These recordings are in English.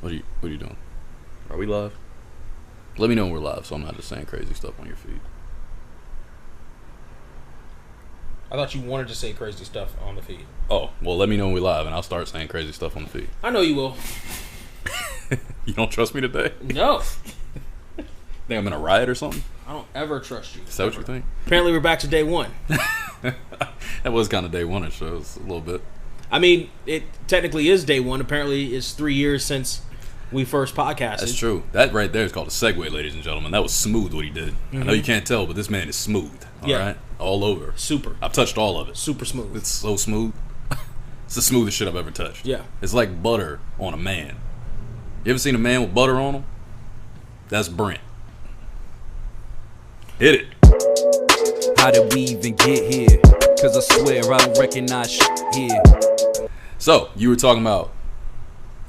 What are you doing? Are we live? Let me know when we're live, so I'm not just saying crazy stuff on your feed. I thought you wanted to say crazy stuff on the feed. Oh, well, let me know when we're live, and I'll start saying crazy stuff on the feed. I know you will. You don't trust me today? No. Think I'm in a riot or something? I don't ever trust you. Is that what you think? Apparently, we're back to day one. That was kind of day one, it shows a little bit. I mean, it technically is day one. Apparently, it's 3 years since we first podcasted. That's true. That right there is called a segue, ladies and gentlemen. That was smooth what he did. I know you can't tell, but this man is smooth. All right? All over. Super. I've touched all of it. Super smooth. It's so smooth. It's the smoothest shit I've ever touched. Yeah. It's like butter on a man. You ever seen a man with butter on him? That's Brent. Hit it. How did we even get here? Cause I swear I don't recognize shit here. So, you were talking about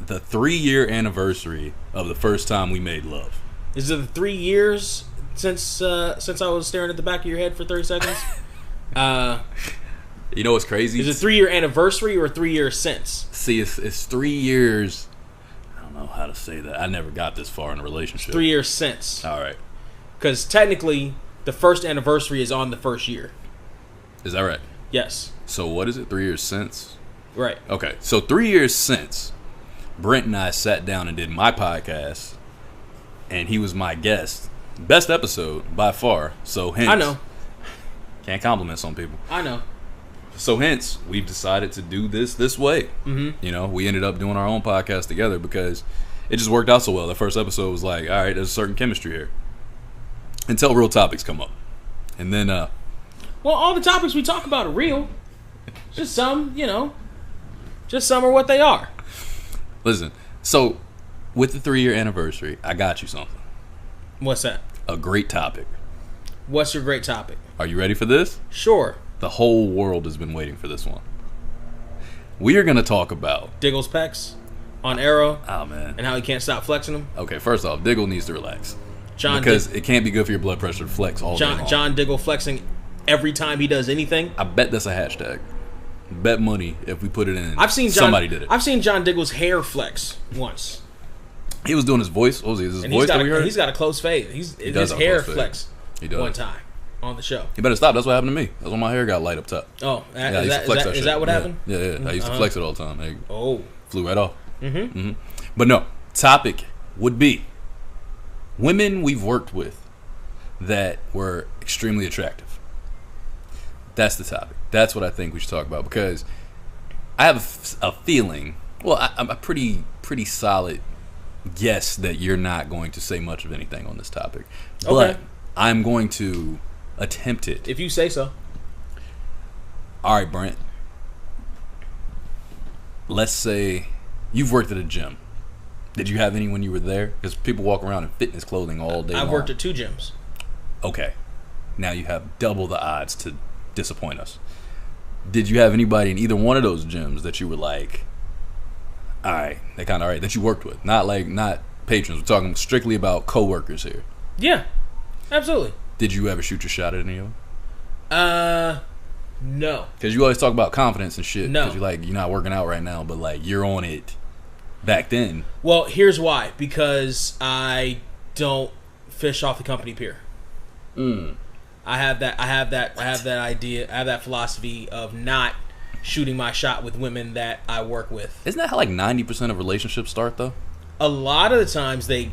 the 3-year anniversary of the first time we made love. Is it 3 years since I was staring at the back of your head for 30 seconds? You know what's crazy? Is it 3-year anniversary or 3 years since? See, it's 3 years. I don't know how to say that. I never got this far in a relationship. 3 years since. All right. Because technically, the first anniversary is on the first year. Is that right? Yes. So what is it? 3 years since? Right. Okay. So 3 years since, Brent and I sat down and did my podcast, and he was my guest. Best episode by far. So hence, I know. Can't compliment some people. I know. So hence, we've decided to do this way. Mm-hmm. You know, we ended up doing our own podcast together because it just worked out so well. The first episode was like, all right, there's a certain chemistry here. Until real topics come up. And then, well, all the topics we talk about are real. Just some, just some are what they are. Listen, so with the 3-year anniversary, I got you something. What's that? A great topic. What's your great topic? Are you ready for this? Sure. The whole world has been waiting for this one. We are going to talk about Diggle's pecs on Arrow. Oh, man. And how he can't stop flexing them. Okay, first off, Diggle needs to relax. Because it can't be good for your blood pressure to flex all day long. John Diggle flexing every time he does anything. I bet that's a hashtag. Bet money if we put it in. Somebody did it. I've seen John Diggle's hair flex once. He was doing his voice. What was he? His voice that we heard? He's got a close fade. His hair flexed one time on the show. You better stop. That's what happened to me. That's when my hair got light up top. Oh, is that what happened? Yeah. I used to flex it all the time. It flew right off. Mm-hmm. But no, topic would be women we've worked with that were extremely attractive. That's the topic. That's what I think we should talk about because I have a feeling. Well, I'm a pretty solid guess that you're not going to say much of anything on this topic, but I'm going to attempt it. If you say so. All right, Brent. Let's say you've worked at a gym. Did you have any when you were there? Because people walk around in fitness clothing all day long. I've worked at 2 gyms. Okay. Now you have double the odds to disappoint us. Did you have anybody in either one of those gyms that you were like, all right, they kind of all right, that you worked with? Not patrons. We're talking strictly about coworkers here. Yeah, absolutely. Did you ever shoot your shot at any of them? No. Because you always talk about confidence and shit. No. Because you're not working out right now, but you're on it back then. Well, here's why. Because I don't fish off the company pier. I have that idea. I have that philosophy of not shooting my shot with women that I work with. Isn't that how 90% of relationships start though? A lot of times they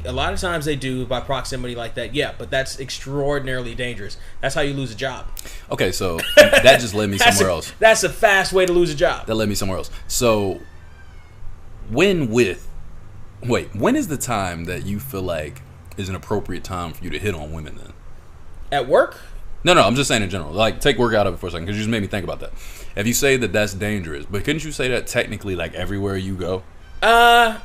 do by proximity like that. Yeah, but that's extraordinarily dangerous. That's how you lose a job. Okay, so that just led me somewhere else. That's a fast way to lose a job. That led me somewhere else. So when is the time that you feel like is an appropriate time for you to hit on women then? At work? No, I'm just saying in general. Take work out of it for a second because you just made me think about that. If you say that that's dangerous, but couldn't you say that technically everywhere you go? I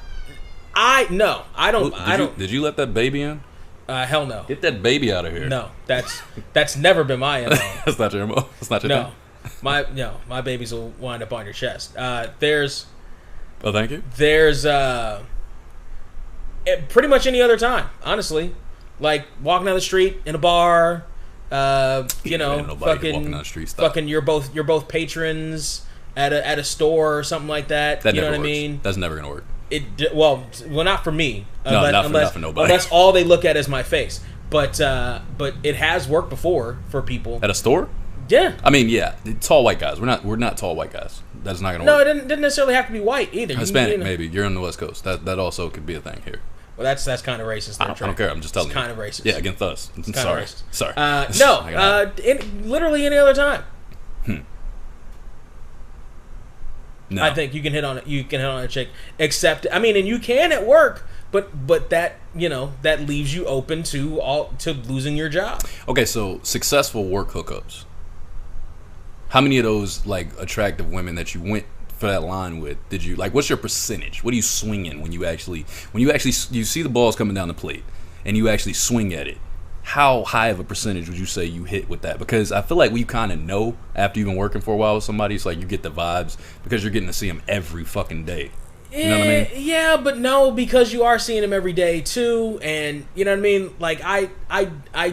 don't. Did you let that baby in? Hell no. Get that baby out of here. No, that's never been my MO. That's not your MO. That's not your thing. My babies will wind up on your chest. Oh, thank you. There's pretty much any other time, honestly. Like walking down the street in a bar, fucking you're both patrons at a store or something like that. You know what I mean? That's never gonna work. well, not for me. No, not for nobody. Unless all they look at is my face. But it has worked before for people. At a store? Yeah. I mean, yeah, tall white guys. We're not tall white guys. That's not gonna No, work. it didn't necessarily have to be white either. Hispanic, maybe. You're on the West Coast. That also could be a thing here. Well, that's kind of racist. I don't care. I'm just telling you. It's kind of racist. Yeah, against us. Sorry. Racist. Sorry. No. Literally any other time. No. I think you can hit on it. You can hit on a chick. Except, I mean, and you can at work, but that that leaves you open to losing your job. Okay, so successful work hookups. How many of those like attractive women that you went for that line with did you like? What's your percentage? What are you swinging when you actually you see the balls coming down the plate and you actually swing at it? How high of a percentage would you say you hit with that? Because I feel like we kind of know after you've been working for a while with somebody, it's like you get the vibes because you're getting to see them every fucking day. You know what I mean? Yeah, but no, because you are seeing them every day too, and you know what I mean. Like I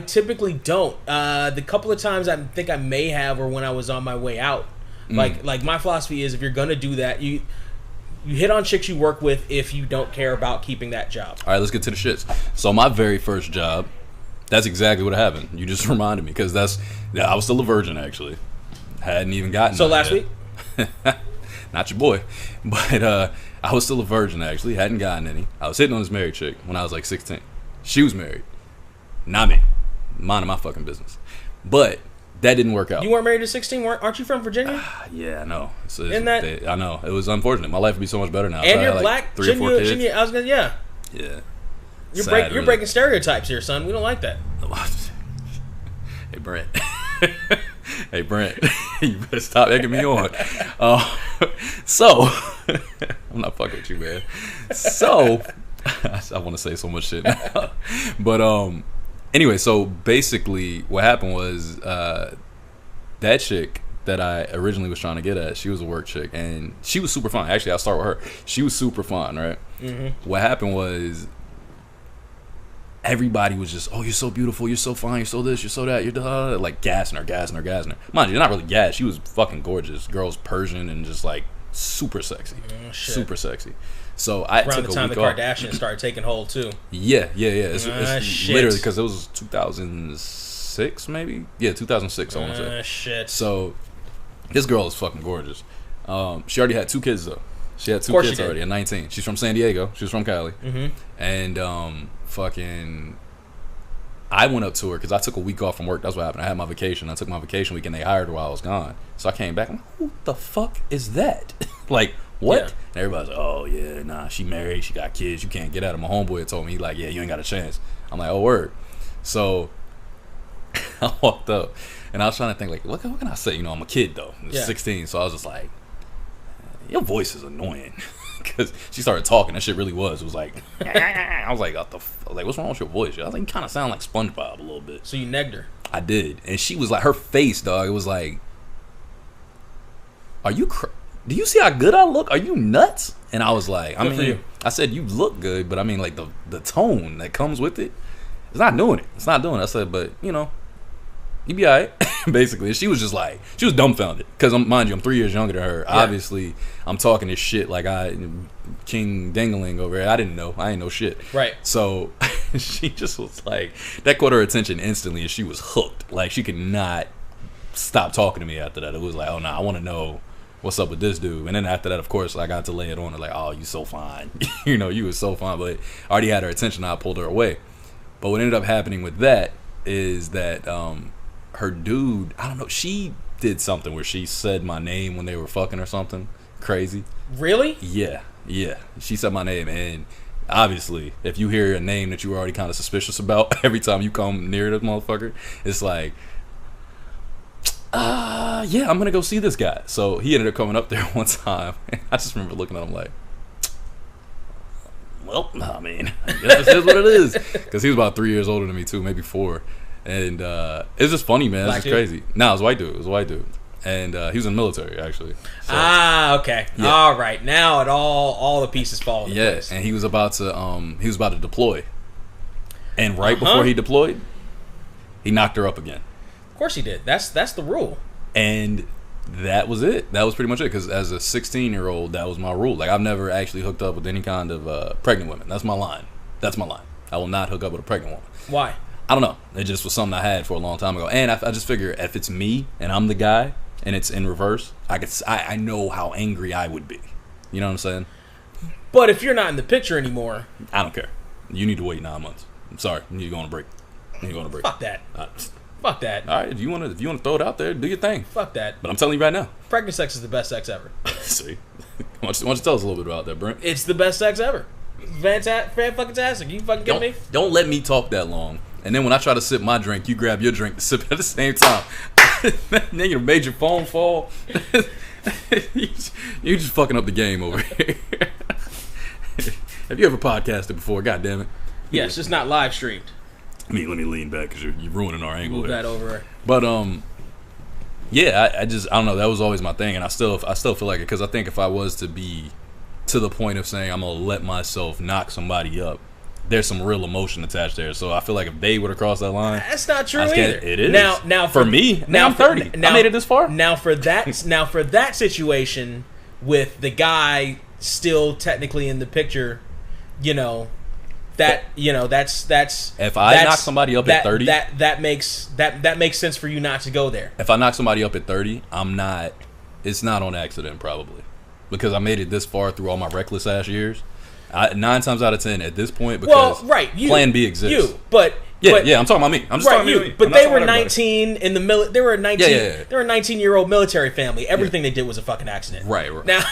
typically don't. The couple of times I think I may have, or when I was on my way out. Like my philosophy is, if you're gonna do that, you hit on chicks you work with if you don't care about keeping that job. All right, let's get to the shits. So my very first job, that's exactly what happened. You just reminded me because I was still a virgin actually. Hadn't even gotten. So last week. Not your boy, but I was still a virgin actually. Hadn't gotten any. I was hitting on this married chick when I was like 16. She was married, not me. Minding my fucking business. But that didn't work out. You weren't married at 16? Aren't you from Virginia? Yeah, I know. I know. It was unfortunate. My life would be so much better now. And you're black. 3 or 4 kids. I was gonna, yeah. Yeah. You're breaking stereotypes here, son. We don't like that. Hey, Brent. Hey, Brent. You better stop egging me on. So, I'm not fucking with you, man. So, I want to say so much shit now. But, anyway, so basically what happened was that chick that I originally was trying to get at, she was a work chick, and she was super fun. Actually, I'll start with her. She was super fun, right? Mm-hmm. What happened was everybody was just, oh, you're so beautiful, you're so fine, you're so this, you're so that, you're like gassing her. Mind you, not really gas. She was fucking gorgeous. Girl's Persian and just like super sexy. Super sexy. So I around took the time the Kardashians started taking hold too. Yeah. It's literally because it was 2006, maybe. Yeah, 2006. I want to say. Shit. So this girl is fucking gorgeous. She already had 2 kids though. She had 2 kids already at 19. She's from San Diego. She was from Cali. Mm-hmm. And fucking, I went up to her because I took a week off from work. That's what happened. I had my vacation. I took my vacation week and they hired her while I was gone. So I came back. I'm like, who the fuck is that? Like, what? Yeah. And everybody's like, oh, yeah, nah, she married. She got kids. You can't get at her. My homeboy had told me, like, yeah, you ain't got a chance. I'm like, oh, word. So I walked up and I was trying to think, like, what can I say? You know, I'm a kid, though. I'm 16. So I was just like, your voice is annoying. Because she started talking. That shit really was. It was like, I was like, what's wrong with your voice? I was like, you kind of sound like SpongeBob a little bit. So you negged her? I did. And she was like, her face, dog, it was like, do you see how good I look? Are you nuts? And I was like, I said, you look good, but I mean, like, the tone that comes with it, it's not doing it. I said, but, you know, you be all right, basically. And she was just like, she was dumbfounded. Because, mind you, I'm 3 years younger than her. Yeah. Obviously, I'm talking this shit like King Dingaling over here. I didn't know shit. Right. So, she just was like, that caught her attention instantly, and she was hooked. Like, she could not stop talking to me after that. It was like, oh, nah, I want to know what's up with this dude. And then after that, of course, I got to lay it on her like, oh, you so fine. You know, you was so fine. But I already had her attention. I pulled her away. But what ended up happening with that is that her dude, I don't know, she did something where she said my name when they were fucking or something crazy. Really? Yeah. She said my name, and obviously, if you hear a name that you were already kind of suspicious about every time you come near this motherfucker, it's like, yeah, I'm gonna go see this guy. So he ended up coming up there one time, and I just remember looking at him like, well, I mean, I guess this is what it is. Because he was about 3 years older than me too, maybe 4. And it's just funny, man. It's just crazy. No, it was a white dude. And he was in the military, actually. So, okay. Yeah. All right. Now it all the pieces fall into place. And he was about to deploy. And right before he deployed, he knocked her up again. Of course he did. That's the rule. And that was it. That was pretty much it. Because as a 16-year-old, that was my rule. Like, I've never actually hooked up with any kind of pregnant women. That's my line. That's my line. I will not hook up with a pregnant woman. Why? I don't know. It just was something I had for a long time ago. And I just figure if it's me and I'm the guy and it's in reverse, I know how angry I would be. You know what I'm saying? But if you're not in the picture anymore, I don't care. You need to wait 9 months. I'm sorry. You need to go on a break. You need to go on a break. fuck that. Fuck that. All right. If you want to throw it out there, do your thing. Fuck that. But I'm telling you right now. Pregnant sex is the best sex ever. See? Why don't you tell us a little bit about that, Brent? It's the best sex ever. Fan-fucking-tastic. You fucking kidding me? Don't let me talk that long. And then when I try to sip my drink, you grab your drink to sip at the same time. Then you made your phone fall. You just fucking up the game over here. Have you ever podcasted before? God damn it. Yes, it's not live streamed. Let me lean back because you're ruining our angle. Move there. that over. But yeah, I don't know. That was always my thing, and I still feel like it because I think if I was to be to the point of saying I'm gonna let myself knock somebody up, there's some real emotion attached there. So I feel like if they would have crossed that line, that's not true either. It is now for me. Now I'm 30. I made it this far. Now for that situation with the guy still technically in the picture, that's if I knock somebody up at 30, that makes sense for you not to go there. If I knock somebody up at 30, it's not on accident probably, because I made it this far through all my reckless ass years. 9 times out of 10 at this point, because Plan B exists. I'm talking about me. I'm just talking about you. But they were 19 in the they were a 19. They were a 19-year-old military family. Everything they did was a fucking accident. Right. Now,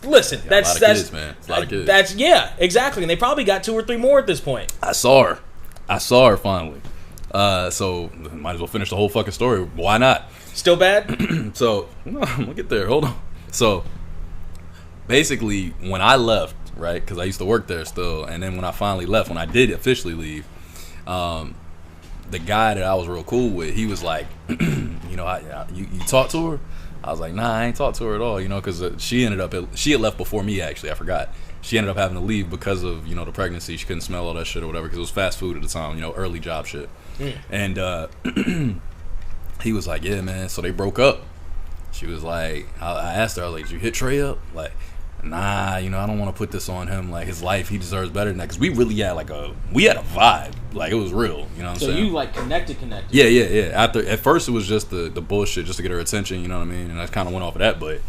listen, that's a lot of kids, man. It's a lot of kids. That's exactly. And they probably got 2 or 3 more at this point. I saw her finally. So might as well finish the whole fucking story. Why not? Still bad? So no, I'm gonna get there. Hold on. So basically, when I left, right, because I used to work there still, and then when I finally left, when I did officially leave, the guy that I was real cool with, he was like, you talked to her? I was like, nah, I ain't talked to her at all, because she had left before me, actually. I forgot. She ended up having to leave because of, the pregnancy. She couldn't smell all that shit or whatever, because it was fast food at the time, early job shit. And he was like, yeah, man, so they broke up. She was like, I asked her, I was like, did you hit Trey up? Like, nah, I don't want to put this on him. Like, his life, he deserves better than that. Because we really had we had a vibe. Like, it was real. You know what I'm saying? So you like connected. Yeah. At first, it was just the bullshit, just to get her attention. You know what I mean? And I kind of went off of that. But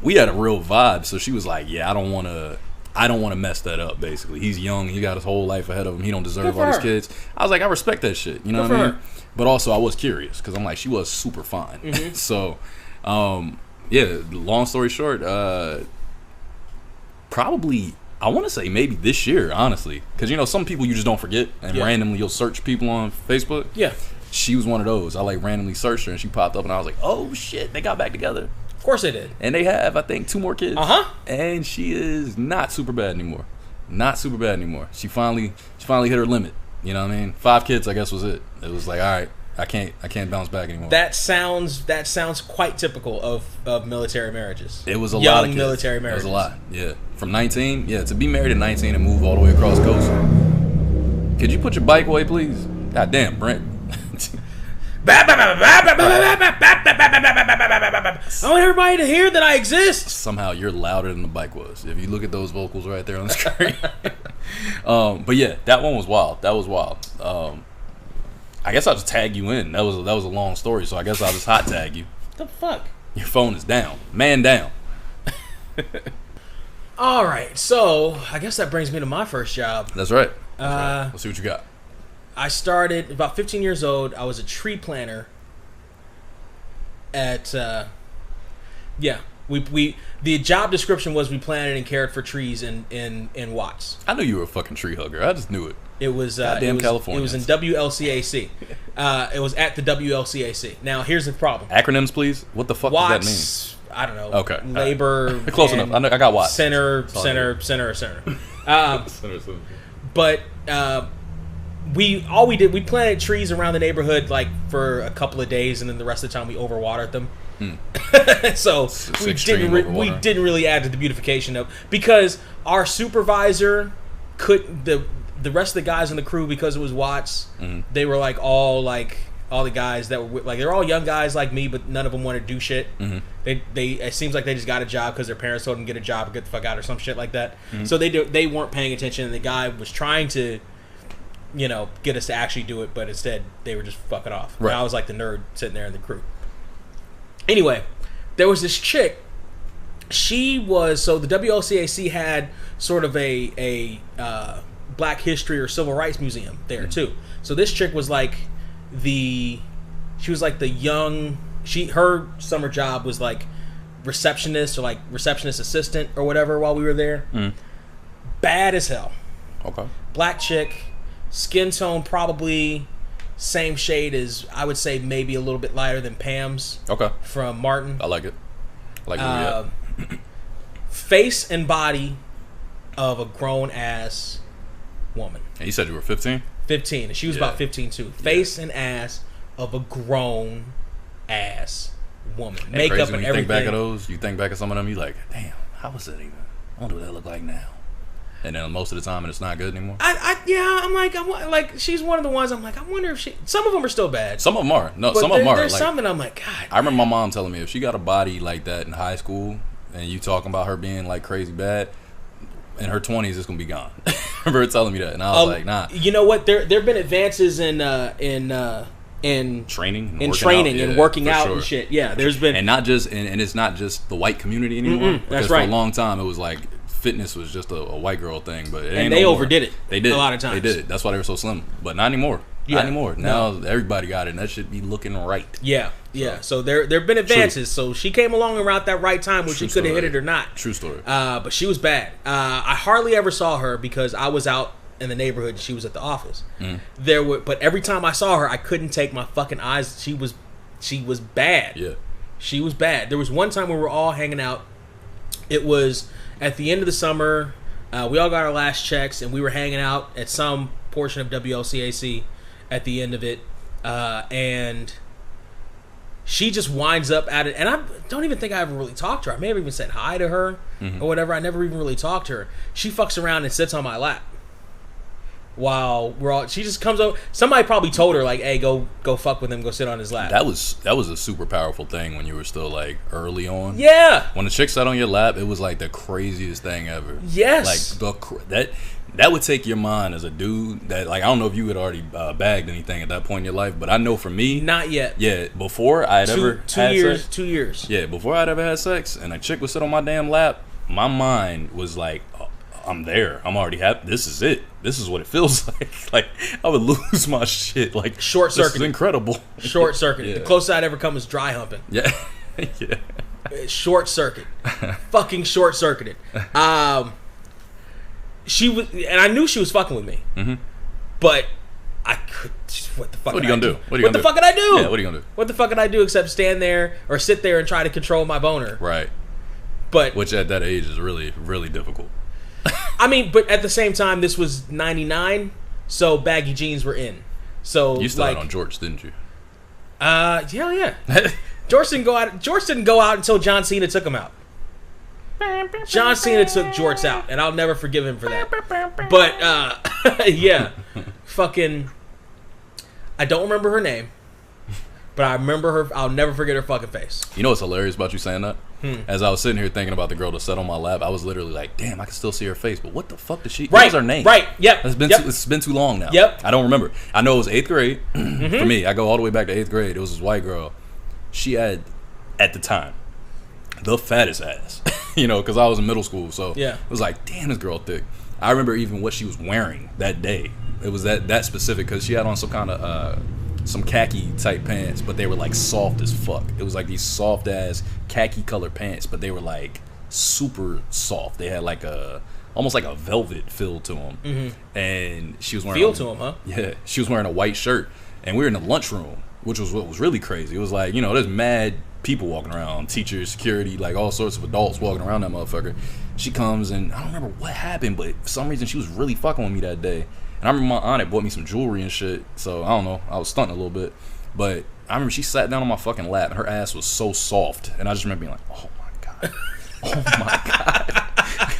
we had a real vibe. So she was like, yeah, I don't want to mess that up. Basically, he's young. He got his whole life ahead of him. He don't deserve all these kids. I was like, I respect that shit. You know what I mean? But also, I was curious because I'm like, she was super fine. Mm-hmm. So, long story short, probably, I want to say maybe this year, honestly. Because, some people you just don't forget. And randomly you'll search people on Facebook. Yeah. She was one of those. I randomly searched her and she popped up and I was like, oh shit, they got back together. Of course they did. And they have, I think, 2 more kids. Uh-huh. And she is not super bad anymore. She finally hit her limit. You know what I mean? 5 kids, I guess, was it. It was like, all right, I can't bounce back anymore. That sounds quite typical of military marriages. It was a lot of kids. Military marriages. It was a lot. Yeah. From 19, to be married at 19 and move all the way across the coast. Could you put your bike away, please? God damn, Brent. I want everybody to hear that I exist. Somehow you're louder than the bike was. If you look at those vocals right there on the screen. But yeah, that one was wild. I guess I'll just tag you in. That was a long story, so I guess I'll just hot tag you. The fuck? Your phone is down. Man down. All right, so I guess that brings me to my first job. That's right. Let's see what you got. I started about 15 years old. I was a tree planter at the job description was we planted and cared for trees in Watts. I knew you were a fucking tree hugger. I just knew it. It was California. It was in WLCAC. It was at the WLCAC. Now here's the problem. Acronyms, please. What the fuck Watts, does that mean? I don't know. Okay. Labor. Close enough. I got Watts. Center. But we planted trees around the neighborhood like for a couple of days, and then the rest of the time we overwatered them. So we didn't really add to the beautification of, because our supervisor couldn't, the rest of the guys in the crew, because it was Watts, they were like all like all the guys that were like, they're all young guys like me, but none of them want to do shit. Mm-hmm. They it seems like they just got a job because their parents told them to get a job or get the fuck out or some shit like that. So they weren't paying attention, and the guy was trying to, you know, get us to actually do it, but instead they were just fucking off. Right. And I was like the nerd sitting there in the crew. Anyway, there was this chick. She was, so the WLCAC had sort of a Black History or Civil Rights Museum there too. So this chick was like she was like the young, her summer job was like receptionist or like receptionist assistant or whatever while we were there. Bad as hell. Okay. Black chick, skin tone probably same shade as, I would say maybe a little bit lighter than Pam's. Okay. From Martin. I like it. I like it. Face and body of a grown ass woman. And you said you were 15? 15, and she was about 15 too. Face and ass of a grown ass woman. Ain't Makeup crazy and when you everything. think back of those, you think back of some of them, you like, damn, how was that even? I wonder what that look like now. And then most of the time, it's not good anymore. I'm like, she's one of the ones. I'm like, I wonder if some of them are still bad. Some of them are. No, But some of them are. There's like, some that I'm like, God. I remember my mom telling me if she got a body like that in high school, and you talking about her being like crazy bad, in her 20s, it's gonna be gone. I remember her telling me that, and I was like, nah. You know what? There've been advances in Training, and working out and shit. Yeah, there's been, and not just, and it's not just the white community anymore. That's because right. For a long time, it was like fitness was just a white girl thing, but it ain't they no more. overdid it. They did a lot of times. They did. That's why they were so slim. But not anymore. Yeah. Not anymore. Now everybody got it, and that should be looking right. Yeah. So there've been advances. So she came along around that right time when she could have hit it or not. True story. But she was bad. I hardly ever saw her because I was out in the neighborhood and she was at the office. But every time I saw her, I couldn't take my fucking eyes. She was bad. Yeah. She was bad. There was one time we were all hanging out. It was at the end of the summer. We all got our last checks and we were hanging out at some portion of WLCAC at the end of it. And she just winds up at it. And I don't even think I ever really talked to her. I may have even said hi to her or whatever. I never even really talked to her. She fucks around and sits on my lap. While we're all, she just comes over. Somebody probably told her like, "Hey, go fuck with him. Go sit on his lap." That was a super powerful thing when you were still like early on. Yeah. When the chick sat on your lap, it was like the craziest thing ever. Yes. Like that would take your mind as a dude. That like I don't know if you had already bagged anything at that point in your life, but I know for me, Not yet. yeah, before I'd ever had sex, 2 years. yeah, before I'd ever had sex, and a chick would sit on my damn lap, my mind was like, oh, I'm there. I'm already happy. This is it. This is what it feels like. Like I would lose my shit. Like Short This circuit. is incredible. Short circuit. Yeah. The closest I'd ever come was dry humping. Yeah, yeah. Short circuit. Fucking short circuited. She was, and I knew she was fucking with me. But I could. What the fuck? What are you gonna do? What the fuck could I do? Yeah, what are you gonna do? What the fuck could I do except stand there or sit there and try to control my boner? Right. But Which at that age is really, really difficult. I mean, but at the same time, this was '99, so baggy jeans were in. So You still like, had on jorts, didn't you? yeah. George didn't go out. George didn't go out until John Cena took him out. John Cena took Jorts out, and I'll never forgive him for that. But yeah, fucking. I don't remember her name, but I remember her. I'll never forget her fucking face. You know what's hilarious about you saying that? As I was sitting here thinking about the girl that sat on my lap, I was literally like, "Damn, I can still see her face." But what the fuck did she? What was her name? Right. Yep. It's been too long now. Yep. I don't remember. I know it was 8th grade for me. I go all the way back to 8th grade. It was this white girl. She had, at the time, the fattest ass. You know, because I was in middle school, so Yeah. it was like, damn, this girl thick. I remember even what she was wearing that day. It was that specific because she had on some kind of some khaki type pants, but they were like soft as fuck. It was like these soft ass khaki colored pants, but they were like super soft. They had like almost like a velvet feel to them, and she was wearing Feel to him, huh? Yeah, she was wearing a white shirt, and we were in the lunchroom, which was what was really crazy. It was like, you know, there's mad people walking around, teachers, security, like all sorts of adults walking around that motherfucker. She comes and I don't remember what happened, but for some reason she was really fucking with me that day. And I remember my aunt had bought me some jewelry and shit, so I don't know, I was stunting a little bit. But I remember she sat down on my fucking lap and her ass was so soft, and I just remember being like, oh my god, oh my god.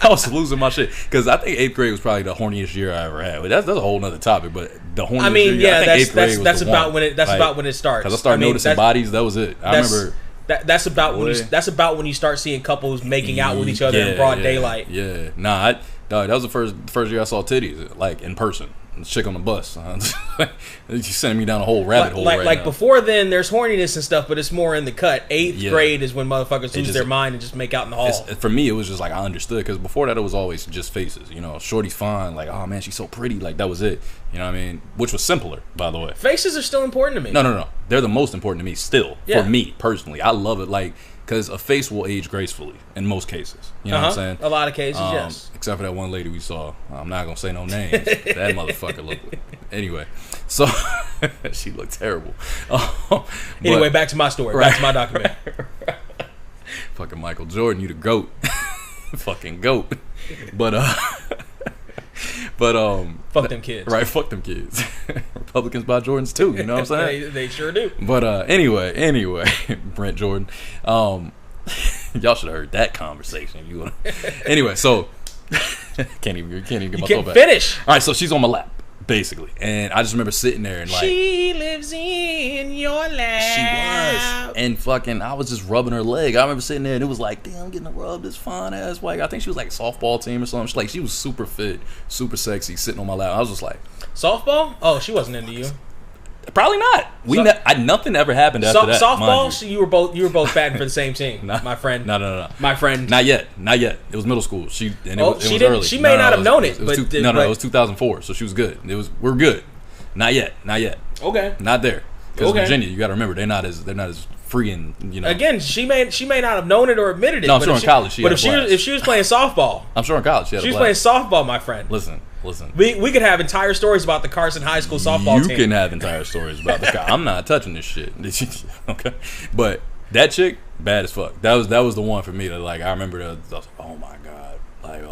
I was losing my shit because I think 8th grade was probably the horniest year I ever had. But that's a whole nother topic. But the horny. I mean, year, yeah, I think that's about when it about when it starts. Because I started noticing bodies. That was it. I remember. That's about when you start seeing couples making out with each other in broad daylight. Yeah, nah, dog, that was the first year I saw titties, like in person. The chick on the bus. You sending me down a whole rabbit hole. Right like now. Before then, there's horniness and stuff, but it's more in the cut. 8th grade is when motherfuckers lose their mind and just make out in the hall. For me, it was just like I understood because before that, it was always just faces. You know, shorty's fine. Like, oh man, she's so pretty. Like that was it. You know what I mean? Which was simpler, by the way. Faces are still important to me. No. They're the most important to me still. Yeah. For me personally, I love it. Like. Because a face will age gracefully in most cases. You know what I'm saying? A lot of cases, yes. Except for that one lady we saw. I'm not going to say no names. That motherfucker looked... Anyway. So, she looked terrible. Anyway, back to my story. Back to my documentary. Fucking Michael Jordan, you the GOAT. Fucking GOAT. But fuck them kids. Right, fuck them kids. Republicans buy Jordans too, you know what I'm saying? they sure do. But anyway, Brent Jordan. Y'all should have heard that conversation. Anyway, so can't even get my thought back. Finish. All right, so she's on my lap, basically. And I just remember sitting there and like she lives in your lap. She was. And fucking I was just rubbing her leg. I remember sitting there and it was like, damn, I'm getting to rub this fine ass white. I think she was like a softball team or something. She was super fit, super sexy, sitting on my lap. I was just like, softball? Oh, she wasn't into you. Probably not. Nothing ever happened after that. Softball? You were both batting for the same team, my friend. No. My friend. Not yet. It was middle school. It was early. She may not have known it. It was 2004, so she was good. We're good. Not yet. Okay. Not there. Because Virginia, you got to remember, they're not as free and Again, she may not have known it or admitted it. No, I'm sure in college she. But if she was playing softball, I'm sure in college she was playing softball, my friend. Listen. We could have entire stories about the Carson High School softball team. You can have entire stories about the guy. I'm not touching this shit. Okay, but that chick, bad as fuck. That was the one for me. That like I remember. I was like, oh my god, like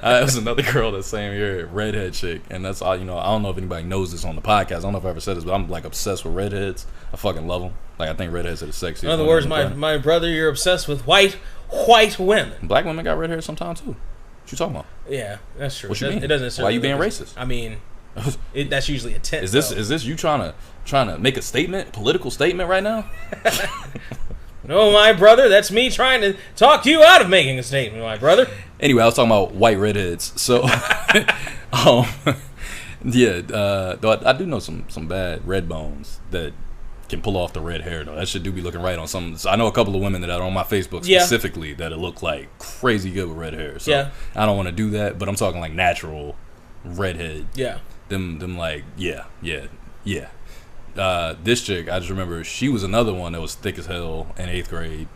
That was another girl that same year, redhead chick, and that's all. I don't know if anybody knows this on the podcast. I don't know if I ever said this, but I'm like obsessed with redheads. I fucking love them. Like I think redheads are the sexiest. In other words, my brother, you're obsessed with white women. Black women got red hair sometimes too. What you talking about? Yeah, that's true. What you mean? It doesn't necessarily. Why you being racist? I mean, that's usually a tent. Is this you trying to make a statement, political statement right now? No, my brother, that's me trying to talk you out of making a statement, my brother. Anyway, I was talking about white redheads. So, though I do know some bad red bones that can pull off the red hair though. That shit do be looking right on some. So I know a couple of women that are on my Facebook specifically that it look like crazy good with red hair. So I don't want to do that, but I'm talking like natural redhead. Yeah. Them like yeah. This chick, I just remember she was another one that was thick as hell in 8th grade.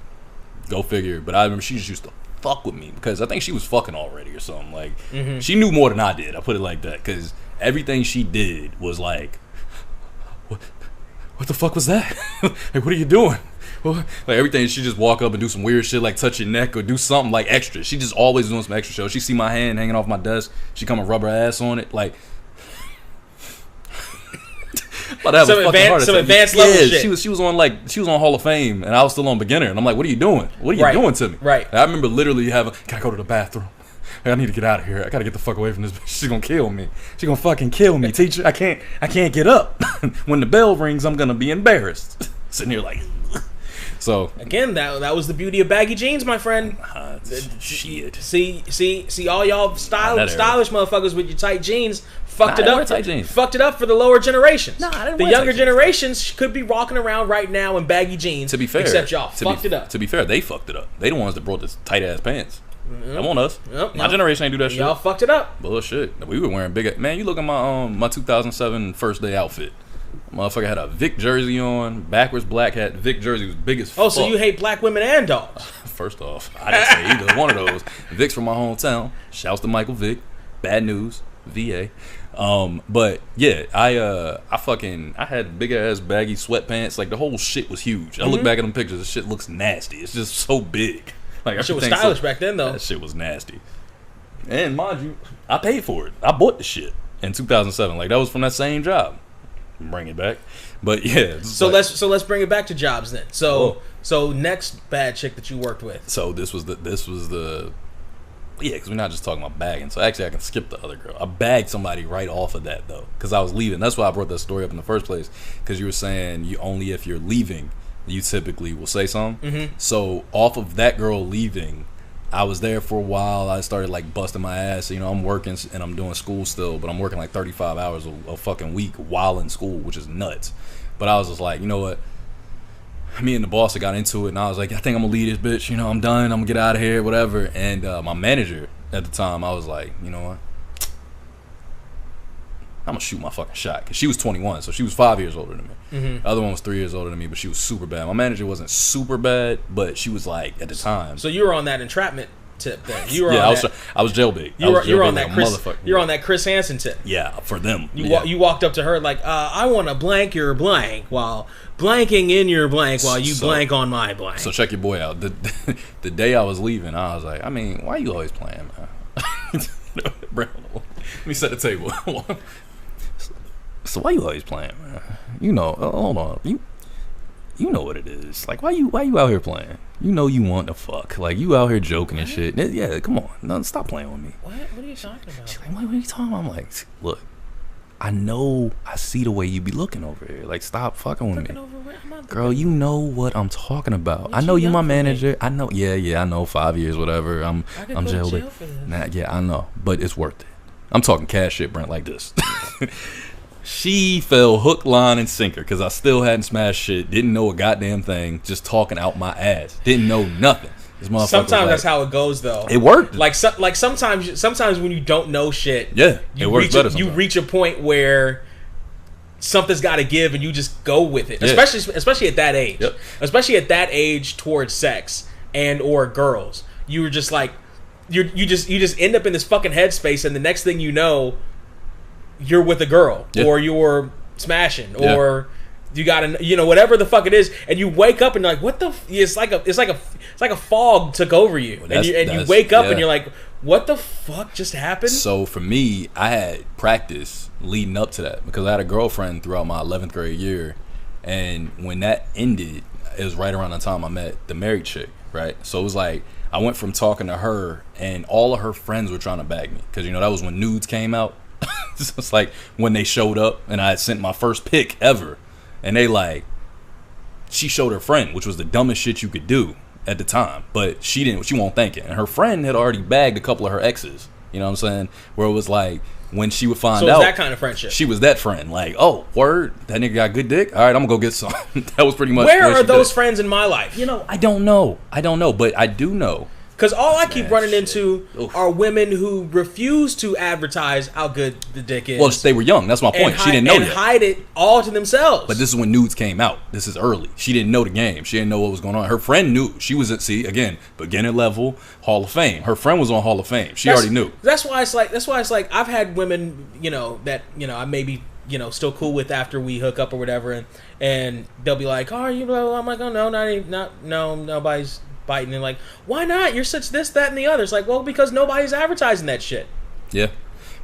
Go figure. But I remember she just used to fuck with me because I think she was fucking already or something. Like she knew more than I did. I put it like that because everything she did was like, what the fuck was that? Like, what are you doing? Like everything, she just walk up and do some weird shit like touch your neck or do something like extra. She just always doing some extra shit. She see my hand hanging off my desk, she come and rub her ass on it. Like some advanced level shit. She was on Hall of Fame and I was still on beginner and I'm like, what are you doing? What are you doing to me? Right. I remember literally can I go to the bathroom? I need to get out of here. I gotta get the fuck away from this bitch. She's gonna kill me. She's gonna fucking kill me, teacher. I can't get up. When the bell rings, I'm gonna be embarrassed. Sitting here like. So again, that was the beauty of baggy jeans, my friend. Shit. See, all y'all stylish motherfuckers with your tight jeans fucked it up. Fucked it up for the lower generations. The younger generations could be walking around right now in baggy jeans. To be fair, except y'all fucked it up. To be fair, they fucked it up. They the ones that brought this tight ass pants. Come on us. My generation ain't do that shit. Y'all fucked it up. Bullshit. We were wearing big. Man, you look at my 2007 first day outfit. Motherfucker had a Vic jersey on, backwards black hat. Vic jersey was big as fuck. Oh, so you hate black women and dogs? First off, I didn't say either one of those. Vic's from my hometown. Shouts to Michael Vick. Bad news, VA. But yeah, I had big ass baggy sweatpants. Like the whole shit was huge. I look back at them pictures. This shit looks nasty. It's just so big. Like that shit was stylish back then, though. That shit was nasty. And mind you, I paid for it. I bought the shit in 2007. Like that was from that same job. Bring it back, but yeah. So let's bring it back to jobs then. So next bad chick that you worked with. So this was the Yeah, because we're not just talking about bagging. So actually, I can skip the other girl. I bagged somebody right off of that though, because I was leaving. That's why I brought that story up in the first place. Because you were saying you only if you're leaving, you typically will say something. Mm-hmm. So off of that girl leaving, I was there for a while. I started like busting my ass. You know, I'm working and I'm doing school still, but I'm working like 35 hours a fucking week while in school, which is nuts. But I was just like, you know what? Me and the boss got into it, and I was like, I think I'm gonna leave this bitch. You know, I'm done. I'm gonna get out of here, whatever. And my manager at the time, I was like, you know what? I'm gonna shoot my fucking shot, because she was 21, so she was 5 years older than me. Mm-hmm. The other one was 3 years older than me, but she was super bad. My manager wasn't super bad, but she was like at the time. So you were on that entrapment tip then. You were Yeah, on I was jailbait. You were on like that a Chris. motherfucker. You're on that Chris Hansen tip. Yeah, for them. You walked up to her like, I want to blank your blank while blanking in your blank while you blank on my blank. So check your boy out. The day I was leaving, I was like, I mean, why you always playing, man? Bro, let me set the table. So why you always playing, man? You know, hold on. You know what it is. Like, why you out here playing? You know you want to fuck. Like, you out here joking and shit. Yeah, come on. No, stop playing with me. What are you talking about? She's like, what are you talking about? I'm like, look, I see the way you be looking over here. Like, stop fucking with me. Girl, you know what I'm talking about. I know you my manager. I know, yeah, I know, 5 years, whatever. I'm jailed. Nah, yeah, I know. But it's worth it. I'm talking cash shit, Brent, like this. She fell hook, line, and sinker because I still hadn't smashed shit. Didn't know a goddamn thing. Just talking out my ass. Didn't know nothing. This motherfucker sometimes that's how it goes, though. It worked. Like sometimes when you don't know shit, yeah, it works better. You reach a point where something's got to give, and you just go with it. Yeah. Especially at that age. Yep. Especially at that age towards sex and or girls. You were just like you just end up in this fucking headspace, and the next thing you know, you're with a girl, yeah. or you're smashing, yeah. or you got whatever the fuck it is, and you wake up and you're like, what the? It's like a fog took over you, well, and you wake up yeah. and you're like, what the fuck just happened? So for me, I had practice leading up to that because I had a girlfriend throughout my 11th grade year, and when that ended, it was right around the time I met the married chick, right? So it was like I went from talking to her, and all of her friends were trying to bag me because that was when nudes came out. So it's like when they showed up, and I had sent my first pic ever, and they like, she showed her friend, which was the dumbest shit you could do at the time, but she won't thank it. And her friend had already bagged a couple of her exes. You know what I'm saying? Where it was like when she would find out, that kind of friendship. She was that friend. Like, oh, word, that nigga got good dick. All right, I'm gonna go get some. That was pretty much. Where are those friends in my life? I don't know, but I do know. Because all I keep running into are women who refuse to advertise how good the dick is. Well, they were young. That's my point. She didn't know and yet. hide it all to themselves. But this is when nudes came out. This is early. She didn't know the game. She didn't know what was going on. Her friend knew. She was at beginner level, Hall of Fame. Her friend was on Hall of Fame. She already knew. That's why it's like I've had women, that I maybe still cool with after we hook up or whatever, and they'll be like, "Oh, are you?" I'm like, "Oh no, nobody's." Biting and like, why not? You're such this, that, and the other. It's like, well, because nobody's advertising that shit. Yeah,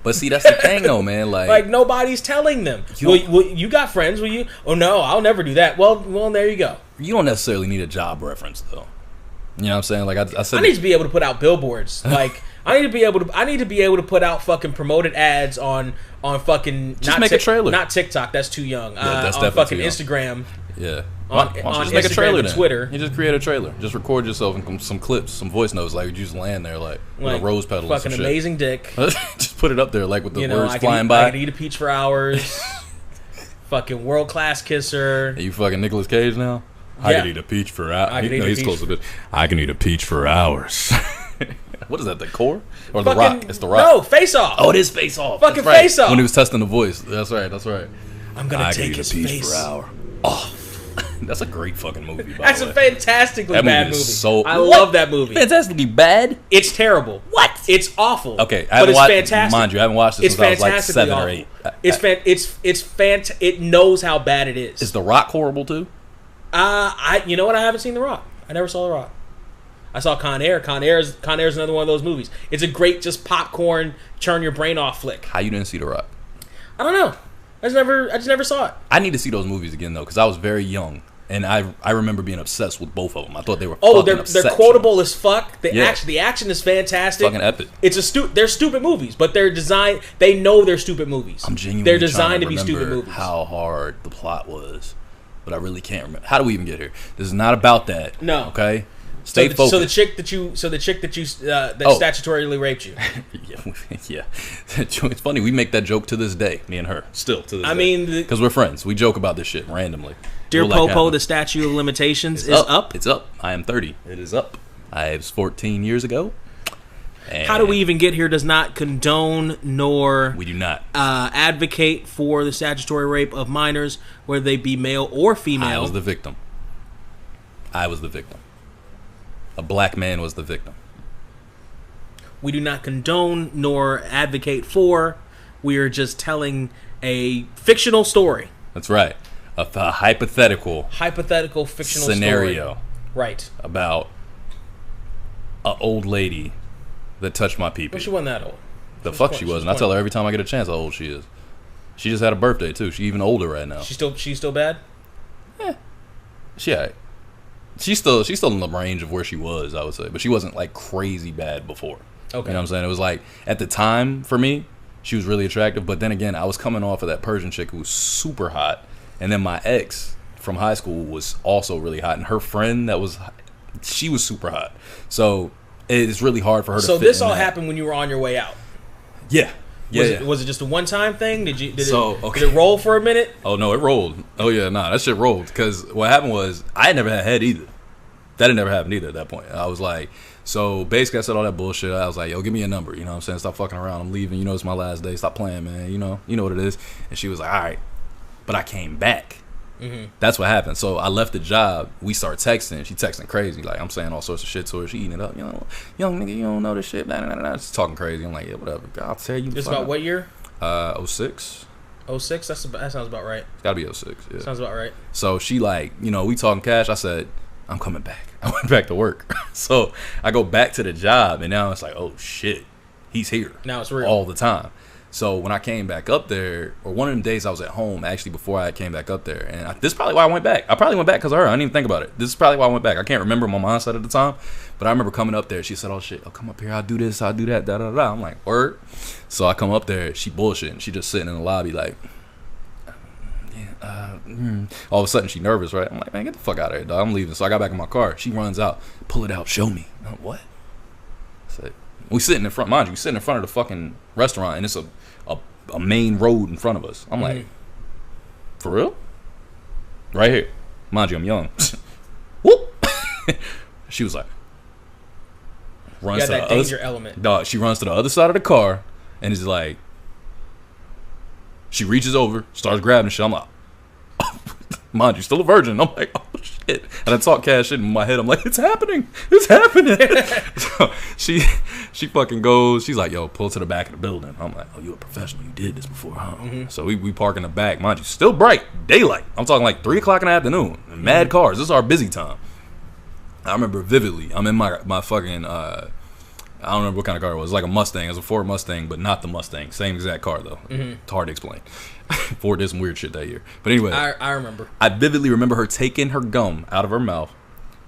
but see, that's the thing, though, man. Like nobody's telling them. You got friends? Will you? Oh no, I'll never do that. Well, there you go. You don't necessarily need a job reference, though. You know what I'm saying? Like I said, I need to be able to put out billboards. Like I need to be able to put out fucking promoted ads on fucking make a trailer. Not TikTok. That's too young. Yeah, that's on fucking too young. Instagram. Yeah. On just make a trailer and then. Twitter. You just create a trailer. Just record yourself and some clips, some voice notes. Like you just land there like with a rose petal. Fucking and amazing dick. Just put it up there like with the words flying by. I by. can eat a peach for hours. Fucking world class kisser. Are you fucking Nicolas Cage now? Yeah. I can eat a peach for hours. He's close to this. I can eat a peach for hours. What is that? The Core or the Rock? It's the Rock. No, Face Off. Oh, it is Face Off. Fucking right. Face Off. When he was testing the voice. That's right. I'm gonna take his face. For hour. Oh, that's a great fucking movie. That's a fantastically bad movie. I love love that movie. Fantastically bad? It's terrible. What? It's awful. Okay, but it's fantastic. Mind you, I haven't watched this since I was like 7 or 8. It knows how bad it is. Is The Rock horrible too? You know what? I haven't seen The Rock. I never saw The Rock. I saw Con Air. Con Air is another one of those movies. It's a great just popcorn, turn your brain off flick. How you didn't see The Rock? I don't know. I just never saw it. I need to see those movies again though, because I was very young And I remember being obsessed with both of them. I thought they were they're quotable as fuck. The action is fantastic. Fucking epic. They're stupid movies, but they're designed. They know they're stupid movies. I'm genuinely they're designed to be stupid movies. How hard the plot was, but I really can't remember. How do we even get here? This is not about that. No. Okay. Stay focused. So the chick that statutorily raped you. yeah. It's funny. We make that joke to this day. Me and her, still to this day. I mean, because we're friends. We joke about this shit randomly. Dear Popo, the statute of limitations is up. It's up. I am 30. It is up. I was 14 years ago. How do we even get here does not condone nor we do not advocate for the statutory rape of minors, whether they be male or female. I was the victim. A black man was the victim. We do not condone nor advocate for. We are just telling a fictional story. That's right. A hypothetical fictional scenario. Story. Right. About an old lady that touched my pee-pee. Well, she wasn't that old. The fuck she wasn't. I tell her every time I get a chance how old she is. She just had a birthday too. She's even older right now. She's still bad? Yeah. She's still in the range of where she was, I would say. But she wasn't like crazy bad before. Okay. You know what I'm saying? It was like at the time for me, she was really attractive, but then again, I was coming off of that Persian chick who was super hot. And then my ex from high school was also really hot, and her friend she was super hot. So it's really hard for her to fit. So this all happened when you were on your way out. Yeah. Was it just a one-time thing? Did it roll for a minute? Oh no, it rolled. Oh yeah, that shit rolled. Because what happened was I had never had head either. That had never happened either at that point. I was like, so basically I said all that bullshit. I was like, yo, give me a number. You know what I'm saying? Stop fucking around. I'm leaving. You know it's my last day. Stop playing, man. You know what it is. And she was like, all right. But I came back. Mm-hmm. That's what happened. So I left the job. We start texting. She texting crazy. Like, I'm saying all sorts of shit to her. She eating it up. You know, young nigga, you don't know this shit. Blah, blah, blah. Just talking crazy. I'm like, yeah, whatever. I'll tell you. It's about what year? 06. 06? That sounds about right. It's got to be 06. Yeah. Sounds about right. So she like, we talking cash. I said, I'm coming back. I went back to work. So I go back to the job, and now it's like, oh, shit. He's here. Now it's real. All the time. So when I came back up there, or one of them days I was at home, actually, before I came back up there. And this is probably why I went back. I probably went back because of her. I didn't even think about it. This is probably why I went back. I can't remember my mindset at the time. But I remember coming up there. She said, oh, shit. I'll come up here. I'll do this. I'll do that. Da, da, da. I'm like, word. So I come up there. She bullshitting. She just sitting in the lobby like, all of a sudden she nervous, right? I'm like, man, get the fuck out of here, dog. I'm leaving. So I got back in my car. She runs out. Pull it out. Show me. I'm like, what? I said, we sitting in front. Mind you, we sitting in front of the fucking restaurant. And it's a main road in front of us. I'm like, for real? Right here. Mind you, I'm young. Whoop. She was like, runs to that the danger element. Dog, she runs to the other side of the car and is like, she reaches over, starts grabbing shit. I'm like, mind you, still a virgin. I'm like, oh shit. And I talk cash shit in my head. I'm like, it's happening. So she fucking goes. She's like, yo, pull to the back of the building. I'm like, oh, you a professional. You did this before, huh? Mm-hmm. So we park in the back. Mind you, still bright. Daylight. I'm talking like 3 o'clock in the afternoon. Mad cars. This is our busy time. I remember vividly. I'm in my fucking, I don't remember what kind of car it was. It was like a Mustang. It was a Ford Mustang, but not the Mustang. Same exact car, though. Mm-hmm. It's hard to explain. Ford did some weird shit that year. But anyway. I remember. I vividly remember her taking her gum out of her mouth,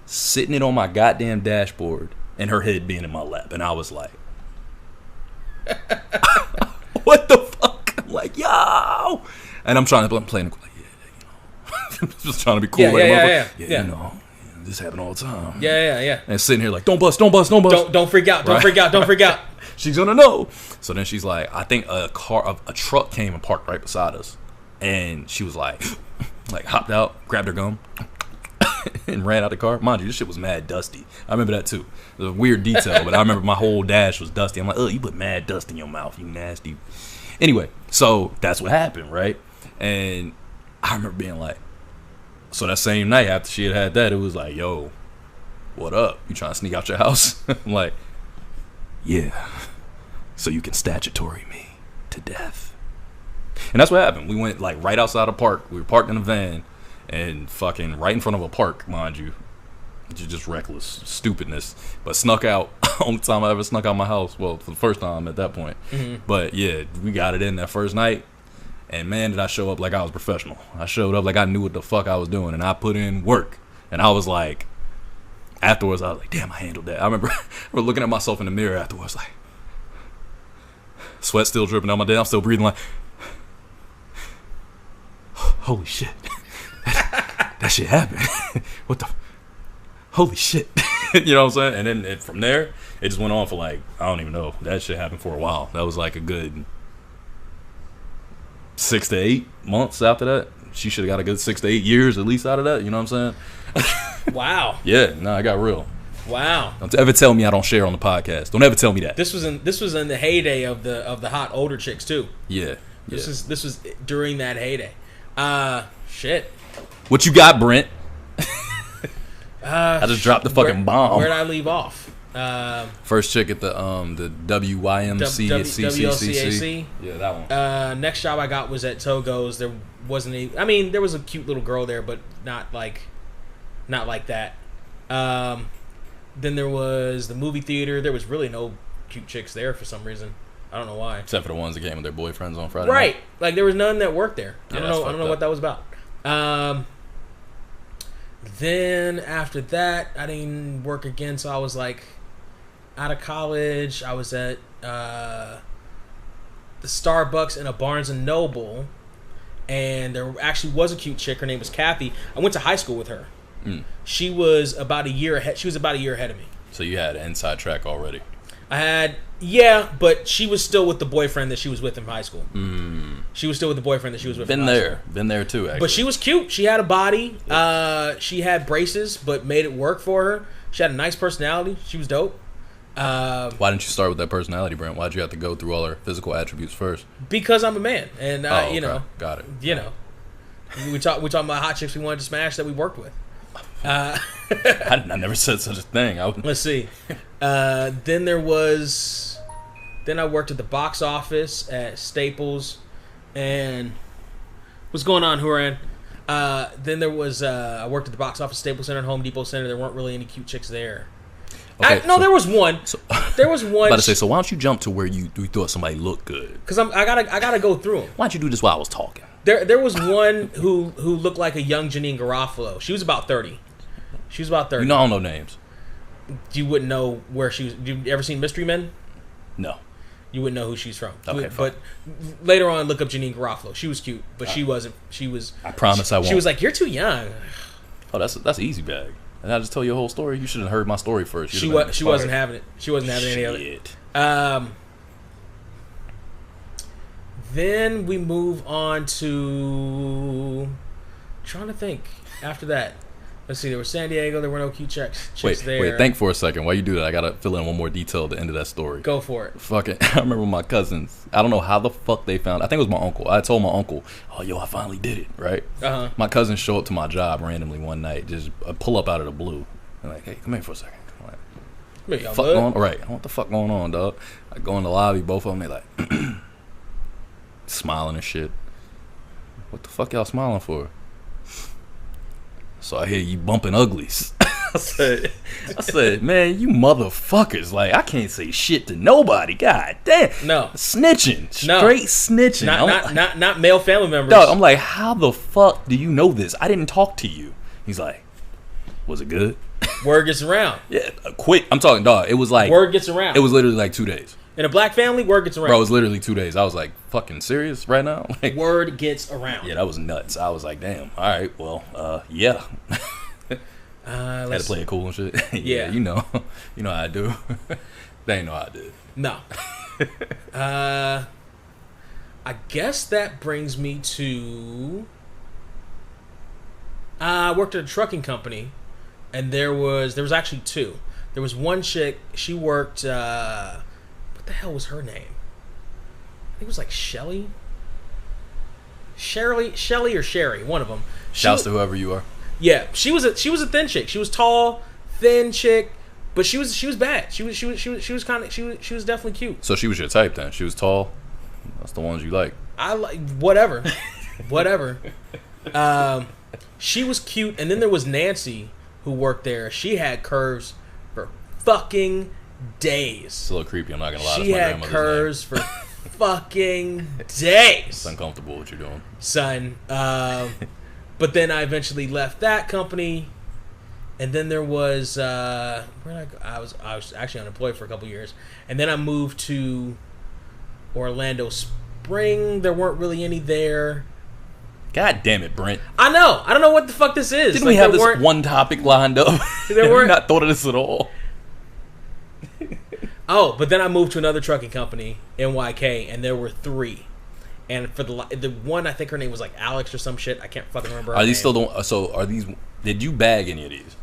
sitting it on my goddamn dashboard, and her head being in my lap. And I was like, what the fuck? I'm like, yo. And I'm trying to play in the cool. Like, just trying to be cool. Yeah. You know. This happen all the time. Yeah. And sitting here like, don't bust. Don't freak out. Don't freak out. She's gonna know. So then she's like, I think a truck came and parked right beside us, and she was like hopped out, grabbed her gum, and ran out the car. Mind you, this shit was mad dusty. I remember that too. It was a weird detail, but I remember my whole dash was dusty. I'm like, oh, you put mad dust in your mouth, you nasty. Anyway, so that's what happened, right? And I remember being like. So that same night after she had that, it was like, yo, what up? You trying to sneak out your house? I'm like, yeah, so you can statutory me to death. And that's what happened. We went like right outside the park. We were parked in a van and fucking right in front of a park, mind you. Just reckless stupidness. But snuck out. Only time I ever snuck out my house. Well, for the first time at that point. Mm-hmm. But yeah, we got it in that first night. And man, did I show up like I was professional. I showed up like I knew what the fuck I was doing, and I put in work. And I was like, afterwards, I was like, damn, I handled that. I remember looking at myself in the mirror afterwards, like, sweat still dripping down my day. I'm still breathing like, holy shit. That shit happened. What the? Holy shit. You know what I'm saying? And then from there, it just went on for like, I don't even know. That shit happened for a while. That was like a good 6 to 8 months after that. She should have got a good 6 to 8 years at least out of that. You know what I'm saying? Wow. Yeah, no, I got real. Wow. Don't ever tell me I don't share on the podcast. Don't ever tell me that. This was in the heyday of the hot older chicks too. Yeah. This was during that heyday. Shit. What you got, Brent? I just dropped the fucking bomb. Where'd I leave off? First chick at the WYMC at CCCC. Yeah, that one. Next job I got was at Togo's. There wasn't any. I mean, there was a cute little girl there, but not like that. Then there was the movie theater. There was really no cute chicks there for some reason. I don't know why. Except for the ones that came with their boyfriends on Friday right. night. Like there was none that worked there. Yeah, I don't know what that was about. Then after that, I didn't work again, so I was like out of college. I was at the Starbucks and a Barnes and Noble, and there actually was a cute chick. Her name was Kathy. I went to high school with her. She was about a year ahead. She was about a year ahead of me. So you had an inside track already. I had, yeah, but she was still with the boyfriend that she was with in high school. She was still with the boyfriend that she was with. Been there too. Actually, but she was cute. She had a body. She had braces, but made it work for her. She had a nice personality. She was dope. Why didn't you start with that personality, Brent? Why'd you have to go through all her physical attributes first? Because I'm a man, and okay. you know, got it. You know, we talking about hot chicks we wanted to smash that we worked with. I never said such a thing. Let's see. Then I worked at the box office at Staples, and what's going on, Huran? Then there was I worked at the box office, Staples Center, and Home Depot Center. There weren't really any cute chicks there. Okay, there was one. There was one. About to say, so why don't you jump to where you thought somebody looked good? Because I gotta go through them. Why don't you do this while I was talking? There was one who looked like a young Janine Garofalo. She was about 30. She was about 30. You know, I don't know names. You wouldn't know where she was. You ever seen Mystery Men? No. You wouldn't know who she's from. Okay, but later on, look up Janine Garofalo. She was cute, but she wasn't. She was. I promise I won't. She was like, "You're too young." Oh, that's easy bag. And I just tell you a whole story. You should have heard my story first. She wasn't having it. She wasn't having any of it. Then we move on to trying to think. After that, let's see. There was San Diego. There were no cute chicks there. Wait. Think for a second. While you do that, I gotta fill in one more detail at the end of that story. Go for it. Fucking, I remember my cousins. I don't know how the fuck they found. I think it was my uncle. I told my uncle, "Oh, yo, I finally did it." Right. My cousins show up to my job randomly one night, just pull up out of the blue. They're like, "Hey, come here for a second." I'm like, "Fuck going on?" Right. What the fuck going on, dog? I go in the lobby. Both of them, they like smiling and shit. What the fuck y'all smiling for? So I hear you bumping uglies. I said, man, you motherfuckers. Like, I can't say shit to nobody. God damn. No. Snitching. Straight snitching. Not male family members. Dog, I'm like, how the fuck do you know this? I didn't talk to you. He's like, was it good? Word gets around. Yeah, quick. I'm talking, dog. It was like. Word gets around. It was literally like 2 days. In a black family, word gets around. Bro, it was literally 2 days. I was like, fucking serious right now? Like, word gets around. Yeah, that was nuts. I was like, damn. All right, well, yeah. Had to play it cool and shit. Yeah, you know how I do. They ain't know how I did. No. I guess that brings me to. I worked at a trucking company, and there was actually two. There was one chick. She worked. What the hell was her name? I think it was like Shelly or Sherry, one of them. Shouts to whoever you are. Yeah, she was a thin chick. She was tall, thin chick, but she was bad. She was definitely cute. So she was your type then. She was tall. That's the ones you like. I like whatever. She was cute, and then there was Nancy who worked there. She had curves for fucking days. It's a little creepy. I'm not gonna lie. She had curves for fucking days. It's uncomfortable what you're doing. Son. But then I eventually left that company, and then there was where did I go? I was actually unemployed for a couple years, and then I moved to Orlando Spring. There weren't really any there. God damn it, Brent. I know. I don't know what the fuck this is. Didn't we have this one topic lined up? There weren't. Not thought of this at all. Oh, but then I moved to another trucking company, NYK, and there were 3. And for the one, I think her name was like Alex or some shit. I can't fucking remember. Are these still the? So are these? Did you bag any of these?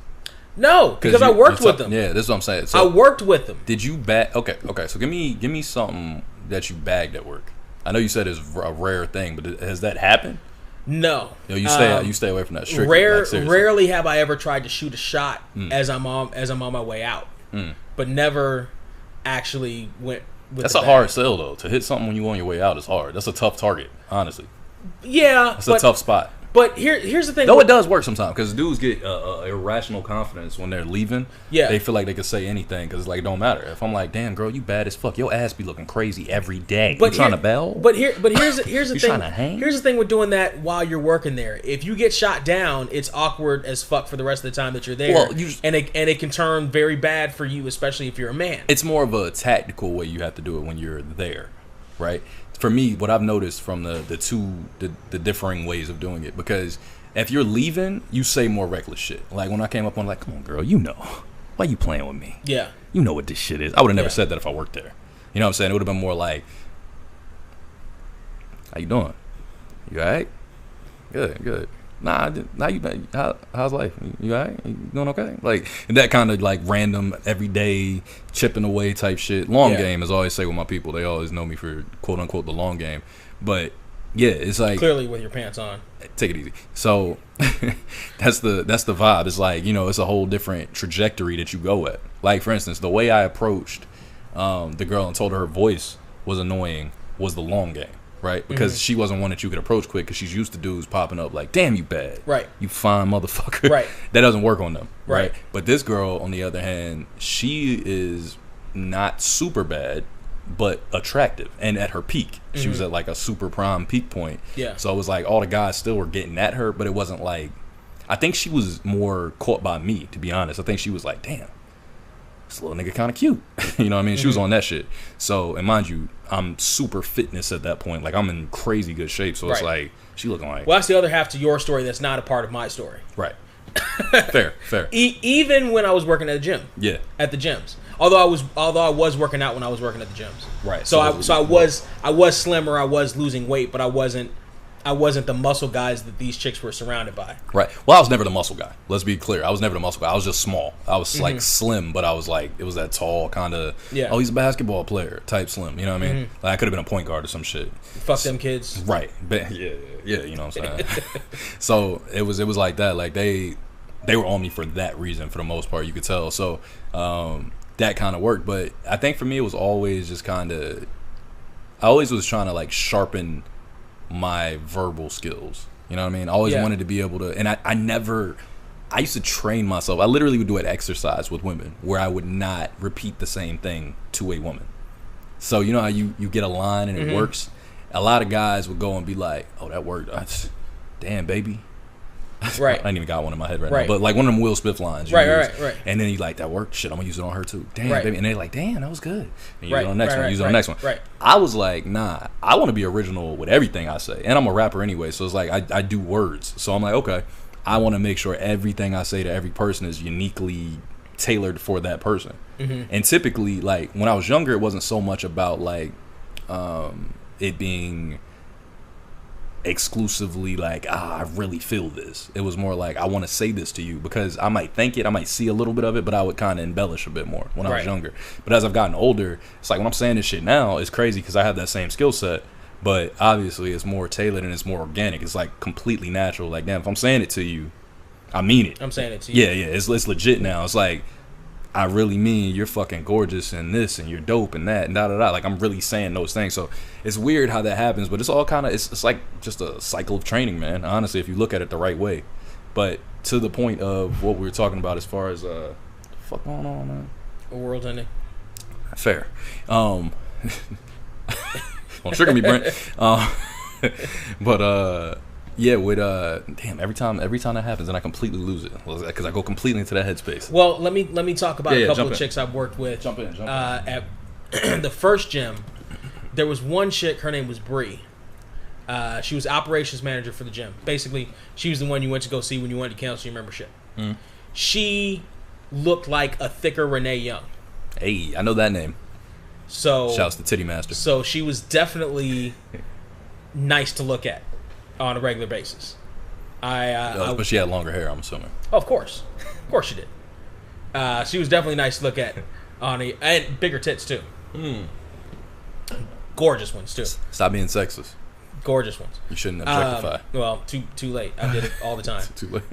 No, because I worked with them. Yeah, this is what I'm saying. So I worked with them. Did you bag? Okay. So give me something that you bagged at work. I know you said it's a rare thing, but has that happened? No. You stay away from that. Strictly, rarely have I ever tried to shoot a shot as I'm on my way out, but never actually went. That's a hard sell though. To hit something when you on your way out is hard. That's a tough target, honestly. Yeah, it's a tough spot. But here's the thing. Though it does work sometimes because dudes get irrational confidence when they're leaving. Yeah, they feel like they can say anything because like it don't matter. If I'm like, damn girl, you bad as fuck. Your ass be looking crazy every day. But you trying to bail? But here's the thing. Trying to hang? Here's the thing with doing that while you're working there. If you get shot down, it's awkward as fuck for the rest of the time that you're there. Well, and it can turn very bad for you, especially if you're a man. It's more of a tactical way you have to do it when you're there, right? For me, what I've noticed from the differing ways of doing it, because if you're leaving, you say more reckless shit. Like when I came up on, like, come on, girl, you know, why you playing with me? Yeah, you know what this shit is. I would have never said that if I worked there. You know what I'm saying? It would have been more like, how you doing? You all right? Good. Nah, how's life? You all right? You doing okay? Like that kind of like random, everyday, chipping away type shit. Long game, as I always say with my people. They always know me for quote unquote the long game. But yeah, it's like clearly with your pants on. Take it easy. So that's the vibe. It's like, you know, it's a whole different trajectory that you go at. Like for instance, the way I approached the girl and told her voice was annoying was the long game. Right, because she wasn't one that you could approach quick because she's used to dudes popping up like, damn, you bad. Right. You fine motherfucker. Right. That doesn't work on them. Right. But this girl, on the other hand, she is not super bad, but attractive and at her peak. She was at like a super prime peak point. Yeah. So it was like all the guys still were getting at her, but it wasn't like, I think she was more caught by me, to be honest. I think she was like, damn, this little nigga kind of cute. You know what I mean? She was on that shit. So, and mind you, I'm super fitness at that point. Like, I'm in crazy good shape. So it's like, she looking like... Well, that's the other half to your story that's not a part of my story. Right. Fair. Even when I was working at the gym. Yeah. At the gyms. Although I was working out when I was working at the gyms. Right. So I was slimmer, I was losing weight, but I wasn't the muscle guys that these chicks were surrounded by. Right. Well, I was never the muscle guy. Let's be clear. I was never the muscle guy. I was just small. I was like slim, but I was like, it was that tall kind of, oh, he's a basketball player type slim. You know what I mean? Like I could have been a point guard or some shit. Fuck them kids. Right. Yeah. You know what I'm saying? So it was like that. Like they were on me for that reason for the most part. You could tell. So that kind of worked. But I think for me, it was always just kind of, I always was trying to like sharpen my verbal skills. You know what I mean? I always wanted to be able to, and I used to train myself. I literally would do an exercise with women where I would not repeat the same thing to a woman. So you know how you get a line and it works? A lot of guys would go and be like, oh, that worked. Damn, baby. Right. I ain't even got one in my head right now. But like one of them Will Smith lines. Right. And then you like, that worked? Shit, I'm going to use it on her too. Damn, baby. And they're like, damn, that was good. And you use it on the next one. Use it on the next one. Right. I was like, nah, I want to be original with everything I say. And I'm a rapper anyway. So it's like, I do words. So I'm like, okay, I want to make sure everything I say to every person is uniquely tailored for that person. And typically, like, when I was younger, it wasn't so much about like it being exclusively like, I really feel this. It was more like, I want to say this to you because I might think it, I might see a little bit of it, but I would kind of embellish a bit more when I was younger. But as I've gotten older, it's like when I'm saying this shit now, it's crazy because I have that same skill set, but obviously it's more tailored and it's more organic. It's like completely natural. Like, damn, if I'm saying it to you, I mean it. I'm saying it to you. Yeah, it's legit now. It's like, I really mean you're fucking gorgeous and this and you're dope and that and da-da-da. Like, I'm really saying those things. So it's weird how that happens, but it's all kind of, it's like just a cycle of training, man, honestly, if you look at it the right way. But to the point of what we were talking about as far as fuck going on, man? A world ending. Fair. On Don't trigger me, Brent. But yeah, with damn, every time that happens, then I completely lose it because I go completely into that headspace. Well, let me talk about a couple of in. chicks I've worked with. Jump in. At the first gym, there was one chick. Her name was Bree. She was operations manager for the gym. Basically, she was the one you went to go see when you wanted to cancel your membership. Mm. She looked like a thicker Renee Young. Hey, I know that name. So shouts to Titty Master. So she was definitely nice to look at on a regular basis. But she had longer hair, I'm assuming. Oh, of course she did. She was definitely nice to look at and bigger tits too. Gorgeous ones too. Stop being sexist. Gorgeous ones. You shouldn't objectify. Well, too late. I did it all the time. Too late.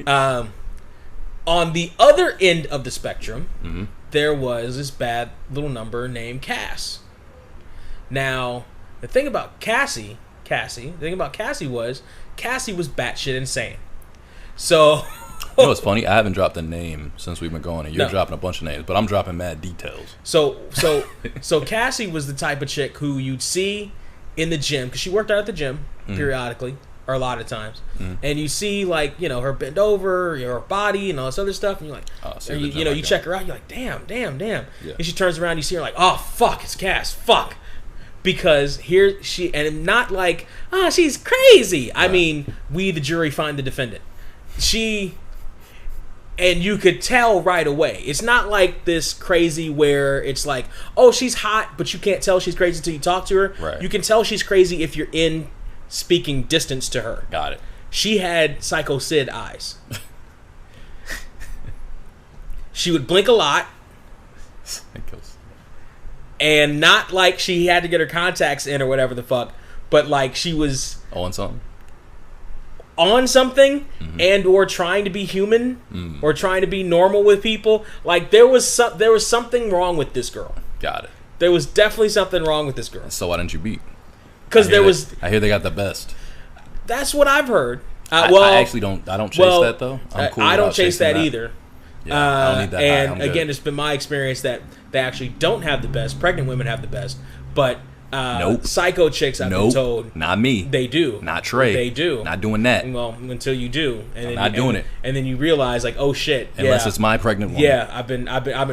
On the other end of the spectrum, mm-hmm. there was this bad little number named Cass. Now, the thing about Cassie was batshit insane. So, you know what's funny? I haven't dropped a name since we've been going, and you're dropping a bunch of names, but I'm dropping mad details. So Cassie was the type of chick who you'd see in the gym, because she worked out at the gym periodically, or a lot of times, and you see, like, you know, her bend over, her body, and all this other stuff, and you're like, you check her out, you're like, damn, yeah. And she turns around, you see her like, oh fuck, it's Cass, fuck, because here she, and not like, oh, she's crazy. Right. I mean, we the jury find the defendant. And you could tell right away. It's not like this crazy where it's like, oh, she's hot, but you can't tell she's crazy until you talk to her. Right. You can tell she's crazy if you're in speaking distance to her. Got it. She had Psycho Sid eyes. She would blink a lot. And not like she had to get her contacts in or whatever the fuck, but like she was on something and or trying to be human or trying to be normal with people. Like there was something wrong with this girl. Got it. There was definitely something wrong with this girl. So why didn't you beat? Because I hear they got the best. That's what I've heard. I actually don't. I don't chase that though. I'm cool. I don't chase that either. Yeah, I don't need that. And again, it's been my experience that they actually don't have the best. Pregnant women have the best, but nope. Psycho chicks, I've been told, not me. They do. Not Trey. They do. Not doing that. Well, until you do, and I'm not doing it. And then you realize, like, oh shit. Unless it's my pregnant woman. Yeah, I've been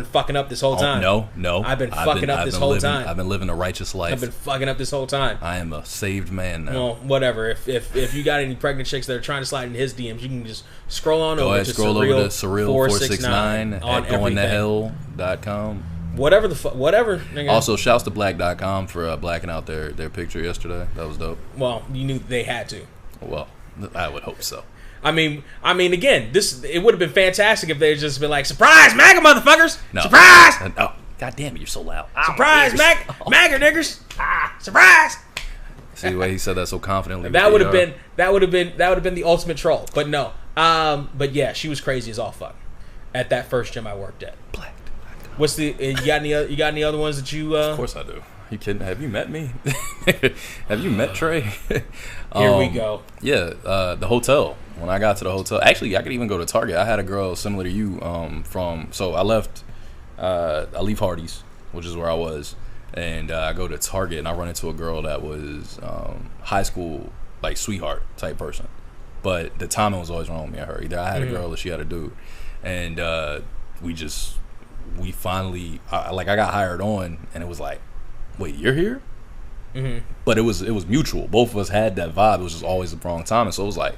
fucking up this whole time. No. I've been fucking up this whole time. I've been living a righteous life. I've been fucking up this whole time. I am a saved man now. Well, whatever. If you got any pregnant chicks that are trying to slide in his DMs, you can just scroll over to Surreal469 on at goingtohell.com. Whatever nigga. Also, shouts to black.com for blacking out their picture yesterday. That was dope. Well, you knew they had to. Well, I would hope so. I mean, again, it would have been fantastic if they had just been like, surprise, MAGA motherfuckers! No. Surprise! Oh, God damn it, you're so loud. Surprise, MAGA niggers! Surprise! See the way he said that so confidently. That would have been the ultimate troll. But no. But yeah, she was crazy as all fuck at that first gym I worked at. Black. What's the you got any other ones that you Of course I do. You kidding? Have you met me? Have you met Trey? Here we go. Yeah, the hotel. When I got to the hotel, actually, I could even go to Target. I had a girl similar to you. So I leave Hardee's, which is where I was, and I go to Target, and I run into a girl that was high school, like, sweetheart type person, but the timing was always wrong with me and her. Either I had a girl or she had a dude, and we finally, I got hired on, and it was like, wait, you're here? Mm-hmm. But it was mutual. Both of us had that vibe. It was just always the wrong time, and so it was like,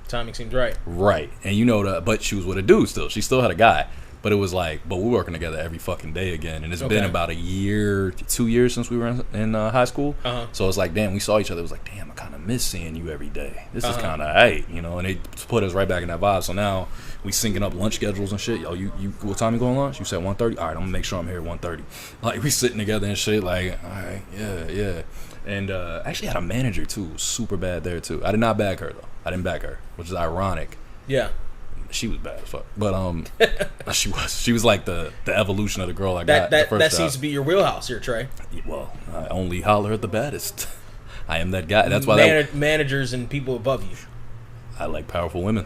timing seemed right. Right, and but she was with a dude still. She still had a guy, but it was like, but we're working together every fucking day again, and it's been about a year, 2 years since we were in high school. So it's like, damn, we saw each other. It was like, damn, I kind of miss seeing you every day. This is kind of hey, and they put us right back in that vibe. So now we syncing up lunch schedules and shit. Yo, you what time you going lunch? You said 1:30. All right, I'm gonna make sure I'm here at 1:30. Like we sitting together and shit. Like, all right, yeah. And actually had a manager too, super bad there too. I did not bag her though. I didn't bag her, which is ironic. Yeah. She was bad as fuck, but she was like the evolution of the girl I got. That seems to be your wheelhouse here, Trey. Well, I only holler at the baddest. I am that guy. That's why managers and people above you. I like powerful women.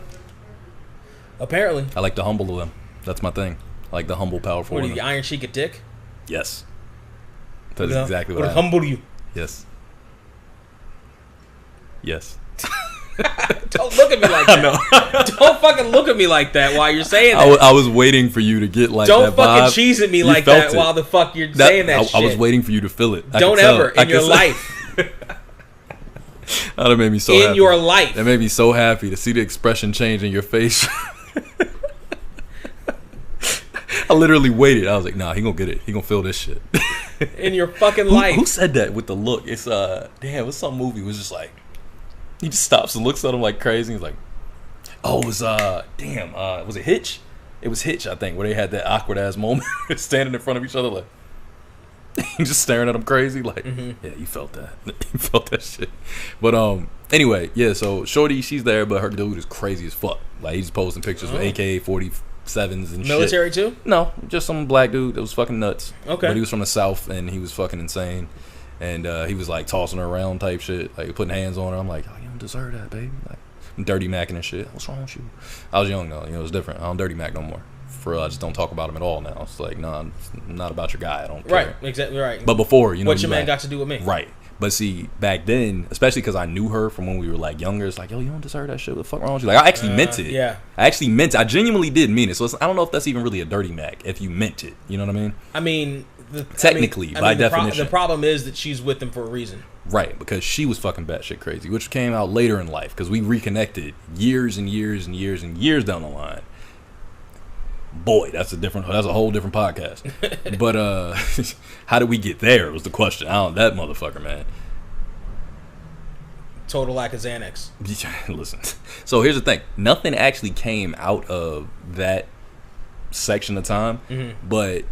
Apparently, I like to humble them. That's my thing. I like the humble, powerful women. What are you, Iron Sheik a dick? Yes. That's exactly what would happened. humble you. Yes. Yes. Don't look at me like that. Don't fucking look at me like that while you're saying that. I was waiting for you to get like Don't that fucking vibe. cheese at me You like felt that it. while the fuck you're saying that shit. I was waiting for you to feel it. I Don't could tell. ever I in your could- life. Oh, that made me so In happy. your life. That made me so happy to see the expression change in your face. I literally waited. I was like, nah, he gonna get it. He gonna feel this shit. In your fucking life. Who said that with the look? It's damn, what's some movie? It was just like he just stops and looks at him like crazy. He's like, oh, it was was it Hitch? It was Hitch, I think, where they had that awkward ass moment, standing in front of each other, like just staring at him crazy, like, yeah, you felt that, you felt that shit. But anyway, yeah. So Shorty, she's there, but her dude is crazy as fuck. Like he's posting pictures with AK-47s and Military shit. too? No, just some black dude that was fucking nuts. Okay. But he was from the South and he was fucking insane. And he was like tossing her around type shit, like putting hands on her. I'm like, oh, you don't deserve that, baby. Like, I'm dirty macking and shit. What's wrong with you? I was young though, it was different. I don't dirty mac no more. For real, I just don't talk about him at all now. It's like, nah, it's not about your guy. I don't care. Right, exactly right. But before, you know, what your man got to do with me? Right. But see, back then, especially because I knew her from when we were like younger, it's like, yo, you don't deserve that shit. What the fuck wrong with you? Like, I actually meant it. Yeah. I actually meant it. I genuinely did mean it. So I don't know if that's even really a dirty mac if you meant it. You know what I mean? I mean, Technically, by definition. the problem is that she's with him for a reason. Right, because she was fucking batshit crazy, which came out later in life because we reconnected years and years and years and years down the line. Boy, that's a whole different podcast. But how did we get there was the question. That motherfucker, man. Total lack of Xanax. Listen, so here's the thing. Nothing actually came out of that section of time, but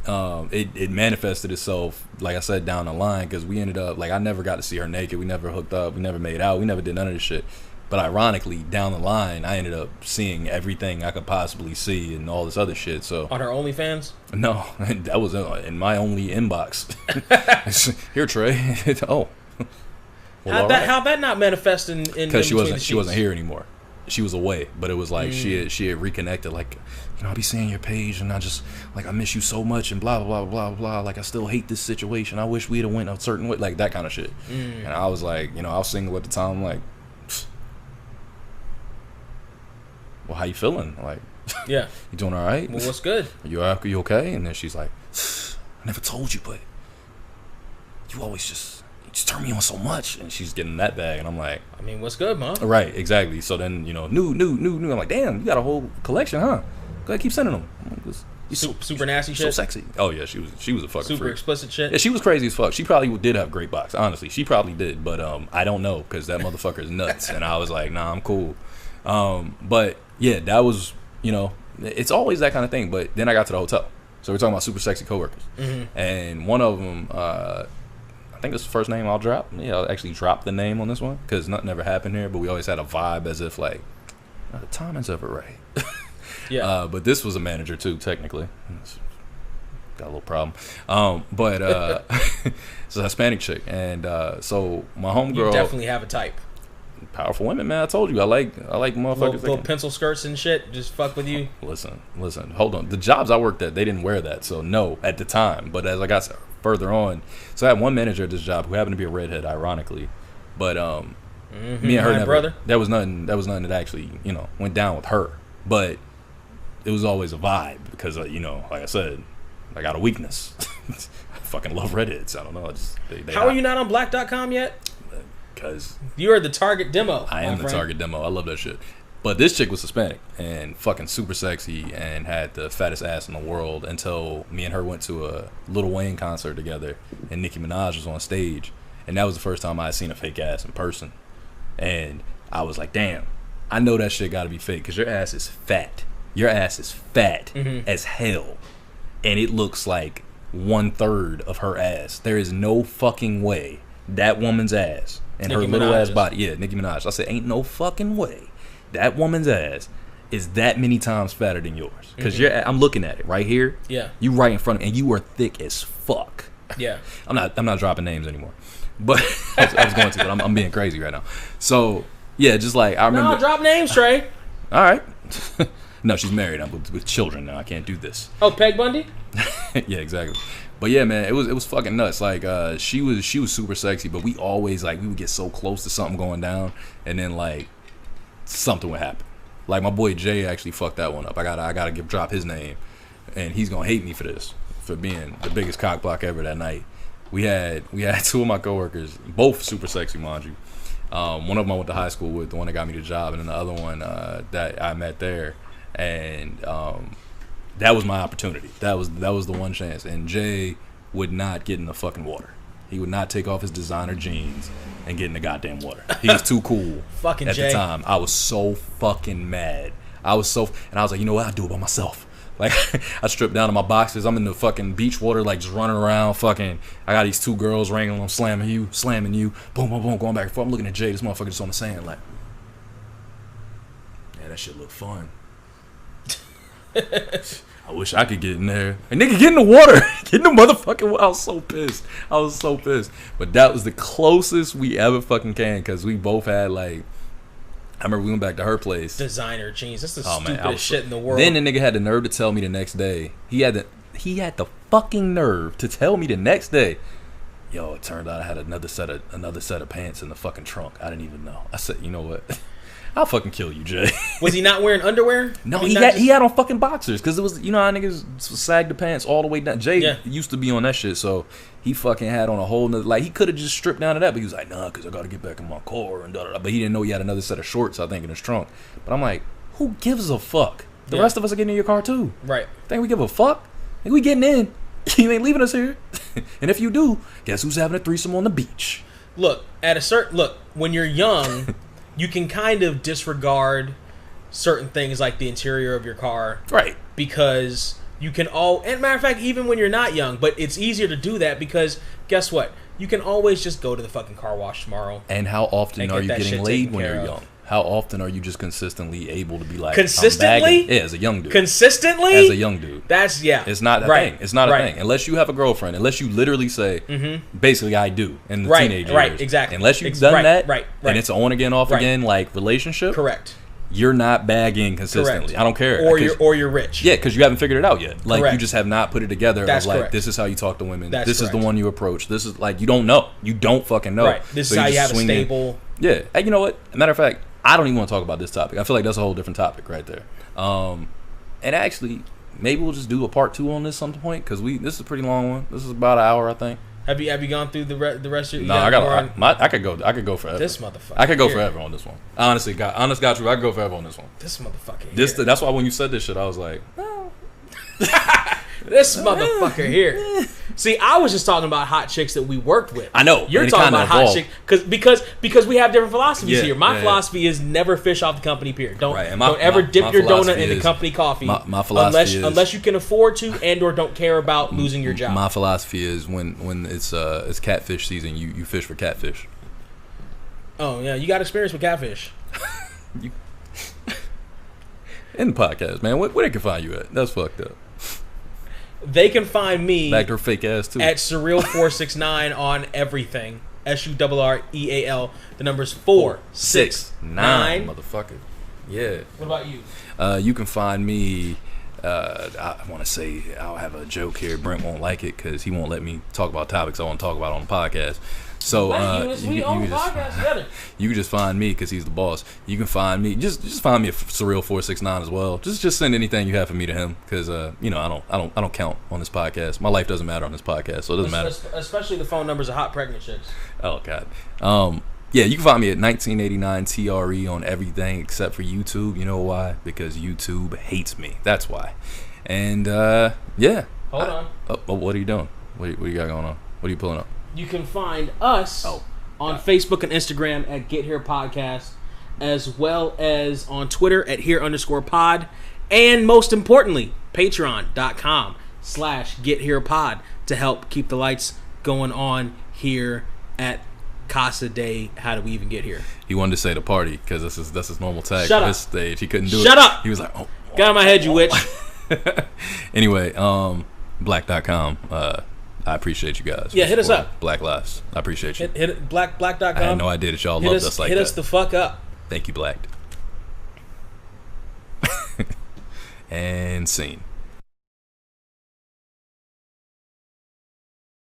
it manifested itself, like I said, down the line, because we ended up, like, I never got to see her naked. We never hooked up. We never made out. We never did none of this shit. But ironically, down the line, I ended up seeing everything I could possibly see and all this other shit. So On her OnlyFans? no, that was in my only inbox. Here, Trey. Oh, well, How'd that not manifest in because she wasn't sheets? here anymore. She was away, but it was like she had reconnected. Like, you know, I be seeing your page and I just like, I miss you so much and blah blah blah blah blah. Like, I still hate this situation. I wish we'd have went a certain way, like that kind of shit. And I was like, you know, I was single at the time. Like, well, how you feeling? Like, Yeah. you doing all right? Well, what's good? Are you okay? And then she's like, I never told you, but you always just turn me on so much. And she's getting that bag, and I'm like, I mean, what's good, Mom? right, exactly. So then, you know, new. I'm like, damn, you got a whole collection, huh? Go ahead, keep sending them. You Super nasty so shit? sexy. Oh yeah, she was a fucking Super freak. explicit shit? Yeah, she was crazy as fuck. She probably did have great box. Honestly, she probably did, but I don't know because that motherfucker is nuts. And I was like, nah, I'm cool. But yeah, that was, you know, it's always that kind of thing. But then I got to the hotel, so we're talking about super sexy coworkers, and one of them, I think this is the first name I'll drop. Yeah, I'll actually drop the name on this one because nothing ever happened here, but we always had a vibe as if like, the timing's ever right. Yeah. But this was a manager too, technically. Got a little problem. But it's a Hispanic chick, and so my homegirl. You definitely have a type. Powerful women, man. I told you, I like motherfuckers. Little pencil skirts and shit just fuck with you. Listen. Hold on. The jobs I worked at, they didn't wear that, so no at the time. But as I got further on, so I had one manager at this job who happened to be a redhead, ironically. But me and her never. Brother. That was nothing that actually, you know, went down with her. But it was always a vibe because, you know, like I said, I got a weakness. I fucking love redheads. I don't know. They How are you not on black.com yet? Because you are the target demo. I am the target demo. I love that shit. But this chick was Hispanic and fucking super sexy and had the fattest ass in the world until me and her went to a Lil Wayne concert together and Nicki Minaj was on stage. And that was the first time I had seen a fake ass in person. And I was like, damn, I know that shit gotta be fake because your ass is fat. Your ass is fat as hell. And it looks like 1/3 of her ass. There is no fucking way that woman's ass and her little ass body. Yeah, Nicki Minaj. I said, ain't no fucking way that woman's ass is that many times fatter than yours. Because I'm looking at it right here. Yeah. You right in front of me, and you are thick as fuck. Yeah. I'm not dropping names anymore. But I was going to, but I'm being crazy right now. So yeah, just like I remember. No, drop names, Trey. All right. No, she's married. I'm with children now. I can't do this. Oh, Peg Bundy? Yeah, exactly. But yeah, man, it was fucking nuts. Like she was super sexy, but we always like we would get so close to something going down, and then like something would happen. Like my boy Jay actually fucked that one up. I gotta drop his name, and he's gonna hate me for this, for being the biggest cock block ever that night. We had two of my coworkers, both super sexy, mind you. One of them I went to high school with, the one that got me the job, and then the other one that I met there, and that was my opportunity. That was the one chance. And Jay would not get in the fucking water. He would not take off his designer jeans and get in the goddamn water. He was too cool. Fucking at Jay. the time. I was so fucking mad. And I was like, you know what? I'll do it by myself. Like, I stripped down to my boxes. I'm in the fucking beach water, like, just running around, fucking. I got these two girls wrangling. I'm slamming you, boom, boom, boom, going back and forth. I'm looking at Jay, this motherfucker just on the sand, like, yeah, that shit look fun. I wish I could get in there. And nigga, get in the water. Get in the motherfucking water. I was so pissed. But that was the closest we ever fucking came, because we both had, like, I remember we went back to her place. Designer jeans. That's the Man, stupidest shit in the world. Then the nigga had the nerve to tell me the next day. He had the fucking nerve to tell me the next day. Yo, it turned out I had another set of pants in the fucking trunk. I didn't even know. I said, you know what? I'll fucking kill you, Jay. Was he not wearing underwear? No, he had on fucking boxers, because it was, you know how niggas sag the pants all the way down. Jay used to be on that shit, so he fucking had on a whole nother, like, he could have just stripped down to that, but he was like, nah, because I got to get back in my car and da-da-da. But he didn't know he had another set of shorts, I think, in his trunk. But I'm like, who gives a fuck? The rest of us are getting in your car too. Right. Think we give a fuck? Think we getting in? You ain't leaving us here. And if you do, guess who's having a threesome on the beach? Look, when you're young, you can kind of disregard certain things like the interior of your car. Right. Because you can and matter of fact, even when you're not young, but it's easier to do that because guess what? You can always just go to the fucking car wash tomorrow. And how often are you getting laid when you're young? How often are you just consistently able to be like, consistently? Yeah, as a young dude. Consistently? As a young dude. That's, It's not a thing. It's not a thing. Unless you have a girlfriend. Unless you literally say, basically, I do in the teenage years. Right, exactly. Unless you've done that, right. and it's on again, off again, like relationship. Correct. You're not bagging consistently. Correct. I don't care. Or you're rich. Yeah, because you haven't figured it out yet. Like, correct. You just have not put it together. That's of like, correct. This is how you talk to women. That's this correct. is the one you approach. This is like, you don't know. You don't fucking know. Right. This is how you have a stable. Yeah. Hey, you know what? Matter of fact, I don't even want to talk about this topic. I feel like that's a whole different topic right there. And actually, maybe we'll just do a part 2 on this some point, because this is a pretty long one. This is about an hour, I think. Have you gone through the rest of your? No, I could go forever. This motherfucker. I could go forever on this one. Honestly, honest got you. I could go forever on this one. This motherfucker. That's why when you said this shit, I was like, oh. This motherfucker here. See, I was just talking about hot chicks that we worked with. I know. You're talking about hot chicks because we have different philosophies here. My philosophy is never fish off the company pier. Don't ever dip your donut in the company coffee. My philosophy unless you can afford to and/or don't care about losing your job. My philosophy is when it's catfish season, you fish for catfish. Oh yeah, you got experience with catfish. In the podcast, man, where they can find you at? That's fucked up. They can find me back to her fake ass too at Surreal469 on everything. SURREAL. The number's 469. Motherfucker. Yeah. What about you? You can find me. I want to say I'll have a joke here. Brent won't like it because he won't let me talk about topics I want to talk about on the podcast. So you can just find me because he's the boss. You can find me just find me at Surreal469 as well. Just send anything you have for me to him because I don't count on this podcast. My life doesn't matter on this podcast, so it doesn't matter. Especially the phone numbers of hot pregnant chicks. Oh God. Yeah, you can find me at 1989 TRE on everything except for YouTube. You know why? Because YouTube hates me. That's why. And yeah. Hold on. What are you doing? What you got going on? What are you pulling up? You can find us on Facebook and Instagram at Get Here Podcast, as well as on Twitter at Here_pod, and most importantly, Patreon.com/GetHerePod to help keep the lights going on here at Casa de How Do We Even Get Here. He wanted to say the party because that's his normal tag for this stage. He couldn't do it. Shut up! He was like, oh. Get out of my head, you witch. Anyway, black.com. I appreciate you guys. Yeah, hit us up. Black Lives. I appreciate you. Hit it, black.com. I had no idea that y'all loved us like that. Hit us the fuck up. Thank you, Black. And scene.